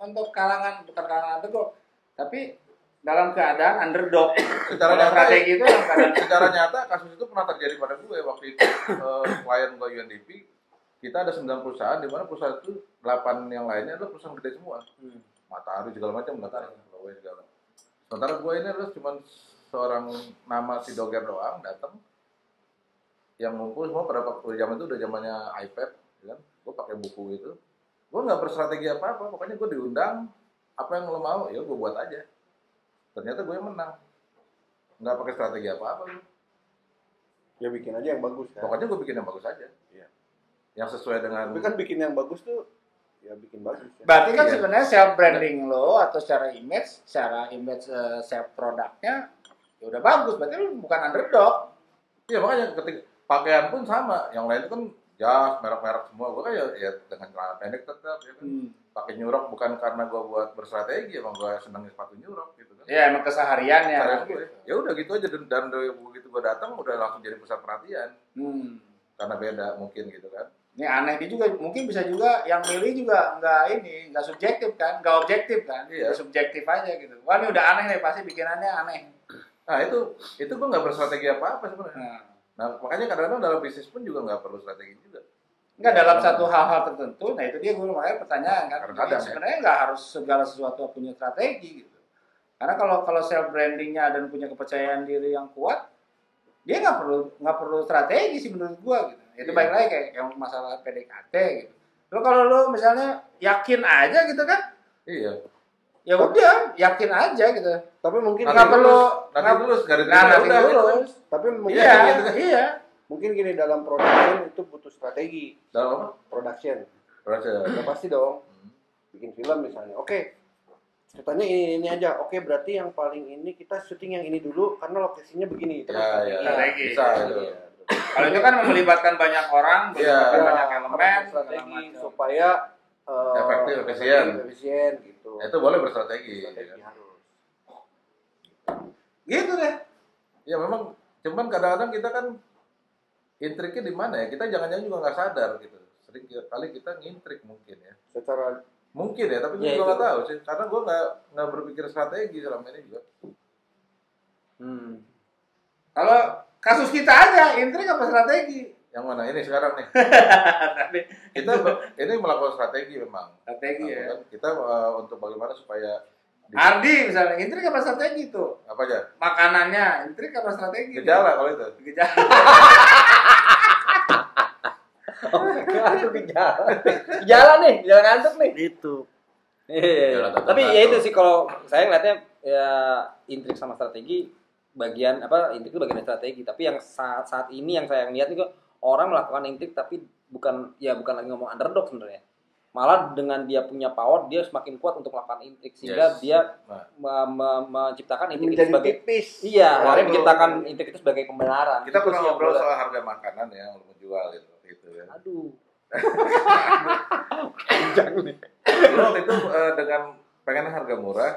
S1: untuk kalangan bukan kalangan underdog, tapi dalam keadaan underdog.
S2: Secara
S1: Kalau
S2: nyata,
S1: strategi itu dalam keadaan
S2: secara nyata kasus itu pernah terjadi pada gue waktu itu klien gue UNDP. Kita ada 9 perusahaan, di mana perusahaan itu 8 yang lainnya adalah perusahaan gede semua. Matahari segala macam, Matahari, Huawei segala. Sementara gue ini adalah cuma seorang nama si Doger doang datang yang ngumpul semua pada waktu zaman itu udah zamannya iPad, ya kan? Gue pakai buku itu, gue nggak berstrategi apa-apa, pokoknya gue diundang, apa yang lo mau, ya gue buat aja. Ternyata gue yang menang, nggak pakai strategi apa-apa.
S5: ya bikin aja yang bagus kan.
S2: Pokoknya gue bikin yang bagus aja.
S5: Iya.
S2: Yang sesuai dengan.
S5: Tapi kan bikin yang bagus tuh ya bikin bagus ya.
S1: berarti kan
S2: Iya.
S1: sebenarnya self branding lo atau secara image self produknya ya udah bagus, berarti lo bukan underdog.
S2: Iya makanya ketika pakaian pun sama, yang lain itu kan jas merek-merek semua. Gue kan ya dengan celana pendek tetap, ya kan. Pakai nyurok bukan karena gue buat berstrategi, emang gue seneng sepatu nyurok gitu kan.
S1: Ya emang kesehariannya.
S2: Karena gue, ya udah gitu aja dan begitu gue datang udah langsung jadi pusat perhatian karena beda mungkin gitu kan.
S1: Ini aneh, dia juga mungkin bisa juga yang milih juga nggak subjektif kan, nggak objektif kan,
S2: Iya.
S1: subjektif aja gitu. Wah ini udah aneh nih, pasti bikinannya aneh.
S2: Nah itu gue nggak berstrategi apa sebenarnya. Nah makanya kadang-kadang dalam bisnis pun juga nggak perlu strategi juga.
S1: Nggak dalam satu hal-hal tertentu, nah itu dia gue makanya pertanyaan kan.
S2: Kadang-kadang,
S1: Jadi sebenarnya nggak harus segala sesuatu punya strategi gitu. Karena kalau self brandingnya dan punya kepercayaan diri yang kuat, dia nggak perlu strategi sih menurut gue gitu. Itu
S2: Iya.
S1: baik lagi kayak yang masalah PDKT gitu. Lo kalau lo misalnya yakin aja gitu kan,
S2: Iya.
S1: ya udah yakin aja gitu.
S5: Tapi mungkin
S1: Nggak perlu
S2: nanti lulus dari
S1: nanti
S2: udah, gitu.
S1: lulus.
S5: tapi mungkin
S1: Iya.
S5: mungkin gini dalam production itu butuh strategi.
S2: Dalam apa?
S5: Production.
S2: Proses.
S5: Ya pasti dong. Bikin film misalnya. Oke. Ceritanya ini aja. Oke, berarti yang paling ini kita syuting yang ini dulu karena lokasinya begini. Itu kan
S2: Ya,
S5: strategi.
S2: ya. Bisa itu.
S5: Iya.
S1: Kalau itu kan melibatkan banyak orang, melibatkan banyak elemen, segala
S5: strategi
S1: macam.
S5: supaya
S2: Efektif, efisien.
S5: efisien gitu.
S2: Itu boleh berstrategi.
S5: Strategi
S2: Ya.
S5: harus.
S1: Gitu deh.
S2: Ya memang, cuman kadang-kadang kita kan intriknya di mana ya? Kita jangan-jangan juga nggak sadar gitu. Sering kali kita ngintrik mungkin ya.
S5: Secara
S2: Mungkin ya, tapi gue
S4: Ya,
S2: juga
S4: itu.
S2: nggak tahu sih. Karena gue nggak berpikir strategi selama ini juga.
S1: Kalau kasus kita aja, intrik apa strategi?
S2: Yang mana ini sekarang nih? Kita ini melakukan strategi memang.
S1: Strategi ya.
S2: Kan kita untuk bagaimana supaya
S1: Ardi misalnya, intrik apa strategi tuh?
S2: apa aja?
S1: Makanannya, intrik apa strategi?
S2: Gejala kalau itu.
S1: Gejala.
S6: Aduh, gejala nih, gejala ngantuk nih.
S5: itu.
S6: Iya.
S3: Gejala tetap
S6: Tapi ya
S3: ngantuk.
S6: itu sih kalau saya ngeliatnya ya intrik sama strategi bagian apa intrik itu bagian dari strategi. Tapi yang saat ini yang saya lihat nih kok orang melakukan intrik tapi bukan lagi ngomong underdog sebenarnya. Malah dengan dia punya power dia semakin kuat untuk melakukan intrik sehingga
S3: Yes.
S6: dia
S2: Nah.
S6: menciptakan intrik itu
S5: Menjadi
S6: sebagai
S5: tipis.
S6: iya,
S2: Waktu-
S6: akhirnya menciptakan intrik itu sebagai kebenaran.
S2: Kita
S6: Itu
S2: pernah
S6: sih yang
S2: ngobrol
S6: gua-
S2: soal harga makanan ya, yang lu menjual gitu ya.
S6: Aduh. Panjang nih.
S2: Lu waktu itu dengan pengen harga murah,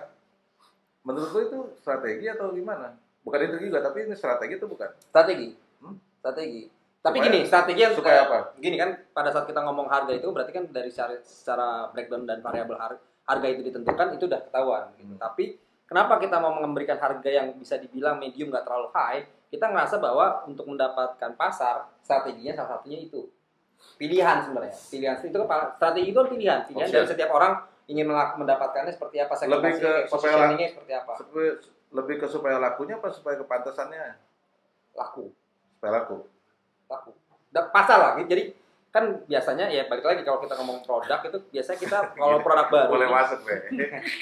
S2: menurut lu itu strategi atau gimana? Bukan itu juga, tapi ini strategi itu bukan?
S6: Strategi.
S2: Hmm?
S6: Strategi. Tapi
S2: Supaya-
S6: gini, strategi yang
S2: supaya apa?
S6: Gini kan, pada saat kita ngomong harga itu berarti kan dari secara breakdown dan variabel harga itu ditentukan itu udah ketahuan. Gitu. Tapi kenapa kita mau memberikan harga yang bisa dibilang medium nggak terlalu high? Kita ngerasa bahwa untuk mendapatkan pasar strateginya salah satunya itu pilihan sebenarnya. Pilihan itu kan strategi itu kan pilihan
S2: Option.
S6: dan setiap orang ingin mendapatkannya seperti apa,
S2: Lebih ke
S6: segmentasinya,
S2: supaya
S6: positioningnya seperti apa,
S2: Lebih ke supaya lakunya apa supaya kepantasannya?
S6: laku.
S2: Supaya laku.
S6: Pasar lah gitu. Jadi kan biasanya ya balik lagi kalau kita ngomong produk itu biasanya kita kalau produk baru
S2: Boleh
S6: ini-
S2: masuk, Be.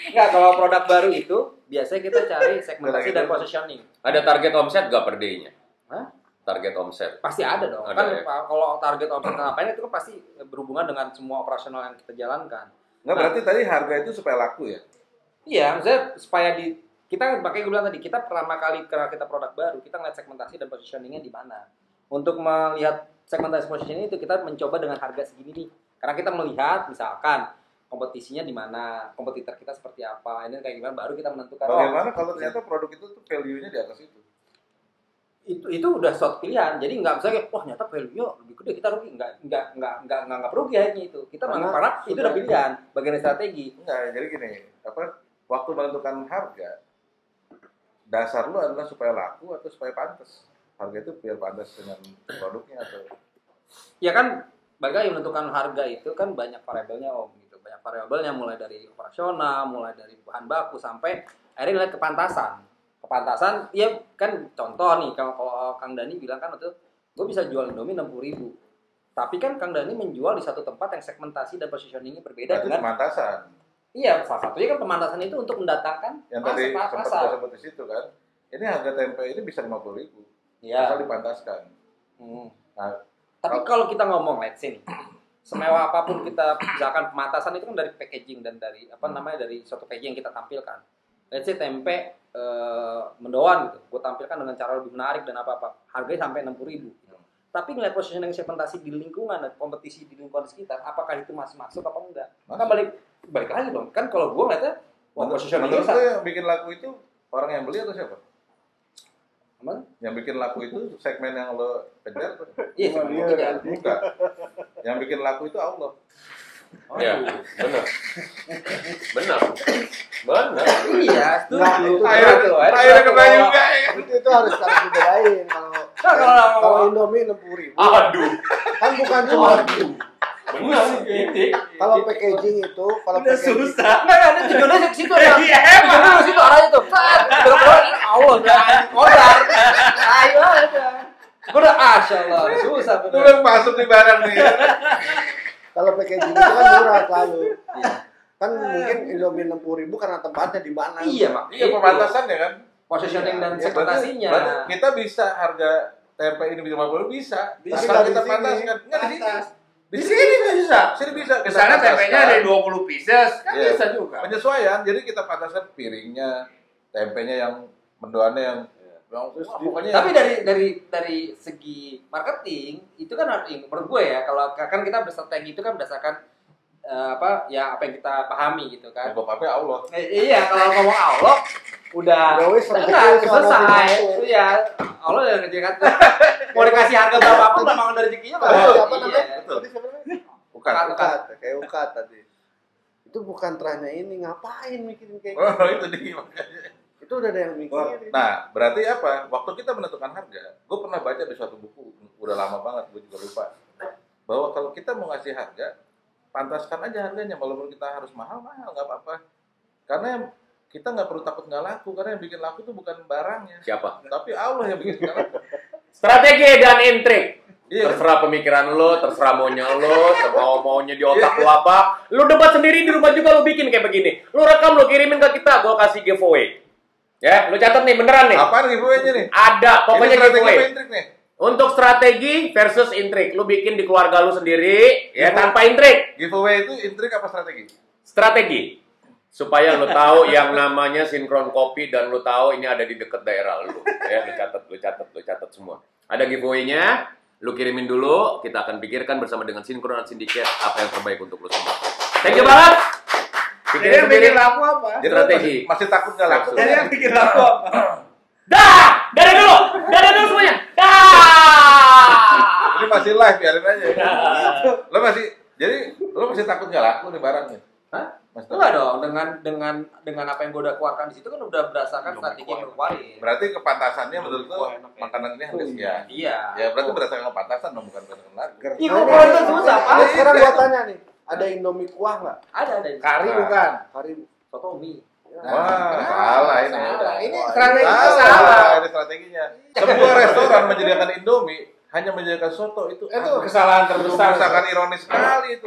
S6: enggak, kalau produk baru itu biasanya kita cari segmentasi
S2: Lagi
S6: dan
S2: dulu.
S6: positioning.
S3: Ada target omset nggak per day-nya?
S6: Hah?
S3: Target omset.
S6: Pasti ada dong.
S3: Ada,
S6: Kan
S3: ya?
S6: kalau target omset ngapain itu kan pasti berhubungan dengan semua operasional yang kita jalankan.
S2: Nggak, berarti tadi harga itu supaya laku ya?
S6: Iya, maksudnya supaya kita pakai gue bilang tadi kita pertama kali karena kita produk baru kita ngeliat segmentasi dan positioningnya di mana. Untuk melihat segmentasi positioning itu kita mencoba dengan harga segini nih. Karena kita melihat misalkan kompetisinya di mana, kompetitor kita seperti apa, ini kayak gimana baru kita menentukan.
S2: Bagaimana kalau ternyata produk itu tuh value-nya di atas itu?
S6: Itu udah suatu pilihan. Jadi nggak bisa kayak wah ternyata value-nya lebih gede kita rugi. Nggak rugi akhirnya itu. Kita karena itu udah pilihan, bagian dari strategi.
S2: Enggak, jadi gini, waktu menentukan harga, dasar lu adalah supaya laku atau supaya pantas? Harga itu biar pantas dengan produknya atau
S6: Ya kan balik lagi menentukan harga itu kan banyak variabelnya om gitu. Banyak variabelnya mulai dari operasional, mulai dari bahan baku sampai akhirnya lihat kepantasan. Kepantasan ya kan contoh nih kalau Kang Dani bilang kan itu gue bisa jual Indomie 60.000. Tapi kan Kang Dani menjual di satu tempat yang segmentasi dan positioningnya berbeda
S2: berarti
S6: dengan
S2: pemantasan.
S6: iya salah satunya kan pemantasan itu untuk mendatangkan
S2: Yang tadi sempat
S6: pasar.
S2: kita sebut di situ kan. Ini harga tempe ini bisa 50.000.
S6: Iya.
S2: Asal dipantaskan. Nah,
S6: Tapi kalau kita ngomong let's say nih, semewah apapun kita misalkan pemantasan itu kan dari packaging dan dari dari suatu packaging yang kita tampilkan. Let's say tempe mendoan gitu, gue tampilkan dengan cara lebih menarik dan apa-apa, harganya sampai 60.000. Gitu. Tapi ngeliat positioning segmentasi di lingkungan dan kompetisi di lingkungan sekitar, apakah itu masih masuk apa enggak? Kan balik lagi dong. Kan kalau gue ngeliatnya, wah positioningnya
S2: menurut lu yang bikin laku itu orang yang beli atau siapa?
S6: Emang?
S2: Yang bikin laku itu segmen yang lo kejar?
S6: Iya, sebenarnya kejar.
S2: Bukan. Yang bikin laku itu Allah.
S3: Ya, benar. Benar.
S6: Iya,
S5: Nah,
S6: setuju.
S5: itu
S2: Akhirnya kena juga ya.
S5: itu harus dibedain
S6: Nah,
S5: kalau Indomie 60.000
S3: Aduh.
S5: kan bukan cuma
S3: Benar. Ini.
S5: kalau packaging itu kalau
S1: Udah
S5: packaging
S1: susah.
S6: Enggak, ada tujuannya di situ ada.
S1: Iya,
S6: Tujuannya di situ arahnya tuh. Bener-bener Allah jangan kodar. Ayo aja. Gue udah Allah, susah
S2: Lu
S6: bener.
S2: yang masuk di barang nih.
S5: kalau packaging itu kan murah selalu kan mungkin Indomie 60.000 karena tempatnya di mana
S6: Iya, Mak.
S2: Iya, pematasan ya kan.
S6: Positioning dan
S5: Ya,
S6: segmentasinya.
S2: Berarti kita bisa harga tempe ini bisa 50 bisa.
S5: Bisa,
S2: Asal
S5: di
S2: kita
S5: sini.
S2: pantaskan. Enggak di sini.
S1: Pantas.
S2: Di sini bisa. Sini bisa. Kita
S1: Misalnya
S2: pantaskan.
S1: tempenya ada 20 pieces, kan
S2: Iya.
S1: bisa juga.
S2: Penyesuaian. Jadi kita pantaskan piringnya, tempenya yang mendoannya yang Pokoknya
S6: Tapi dari segi marketing itu kan menurut gue ya, kalau kan kita berstrategi itu kan berdasarkan apa yang kita pahami gitu kan.
S2: bokapnya Allah.
S6: Iya, kalau ngomong Allah udah
S5: Ya wis,
S6: enggak
S5: rezeki
S6: selesai.
S5: sono
S6: Iya, Allah udah ngerjakan. Mau dikasih harga berapapun memang ada rezekinya
S5: Betul.
S6: Pak.
S5: Apa namanya?
S6: Iya.
S2: Betul.
S5: Tadi siapa namanya?
S2: Bukan.
S5: Ukat, kayak ukat tadi. Itu bukan trennya ini, ngapain mikirin kayak gitu?
S2: Oh, itu dia.
S5: Itu udah ada yang mikirin.
S2: Nah, berarti apa? Waktu kita menentukan harga, gue pernah baca di suatu buku, udah lama banget, gue juga lupa. Bahwa kalau kita mau ngasih harga, pantaskan aja harganya, walaupun kita harus mahal-mahal, nggak apa-apa. Karena kita nggak perlu takut nggak laku, karena yang bikin laku itu bukan barangnya.
S3: Siapa?
S2: Tapi Allah yang bikin nggak laku.
S3: Strategi dan intrik.
S2: Iya.
S3: Terserah pemikiran lo, terserah maunya lo, maunya di otak lo apa. Lo debat sendiri di rumah juga lo bikin kayak begini. Lo rekam, lo kirimin ke kita, gue kasih giveaway. Ya, lo catat nih, beneran nih.
S2: Apaan giveaway-nya nih?
S3: Ada, pokoknya
S2: Ini strategi
S3: giveaway.
S2: apa intrik nih?
S3: Untuk strategi versus intrik. Lo bikin di keluarga lo sendiri, ya tanpa intrik.
S2: Giveaway itu intrik apa strategi?
S3: Strategi. Supaya lo tahu yang namanya sinkron kopi dan lo tahu ini ada di dekat daerah lo. Ya, lo catat semua. Ada giveaway-nya. Lu kirimin dulu, kita akan pikirkan bersama dengan Sinkron dan Syndicate apa yang terbaik untuk lu semua. Thank you banget.
S1: Jadi yang bikin laku apa?
S2: Jadi
S3: Strategi.
S2: masih takut nggak laku?
S1: Jadi yang bikin laku apa?
S3: Dah! Dari dulu semuanya. Dah!
S2: Ini masih live, biarin aja. Lo masih takut nggak laku nih barangnya?
S6: Hah?
S2: Mas
S6: Enggak dong, dengan apa yang gue udah keluarkan di situ kan udah berdasarkan strategi yang gue keluarin.
S2: Berarti kepantasannya menurut lo makanan ini harga sekian.
S6: Iya.
S2: Ya berarti berdasarkan kepantasan dong, bukan berdasarkan harga.
S6: Iya, gue keluarin itu susah, Pak.
S5: Nah, sekarang gua tanya nih, ada Indomie kuah nggak?
S6: Ada.
S1: Kari
S2: Nah.
S1: bukan?
S5: Kari
S6: Soto mie.
S2: Wah, salah ini.
S1: Salah.
S2: udah.
S1: Ini
S2: Wah,
S1: strategi
S2: salah. Ini strateginya. Semua restoran menyediakan Indomie hanya menyediakan soto itu.
S1: Itu kesalahan terbesar.
S2: Sangat ironis sekali itu.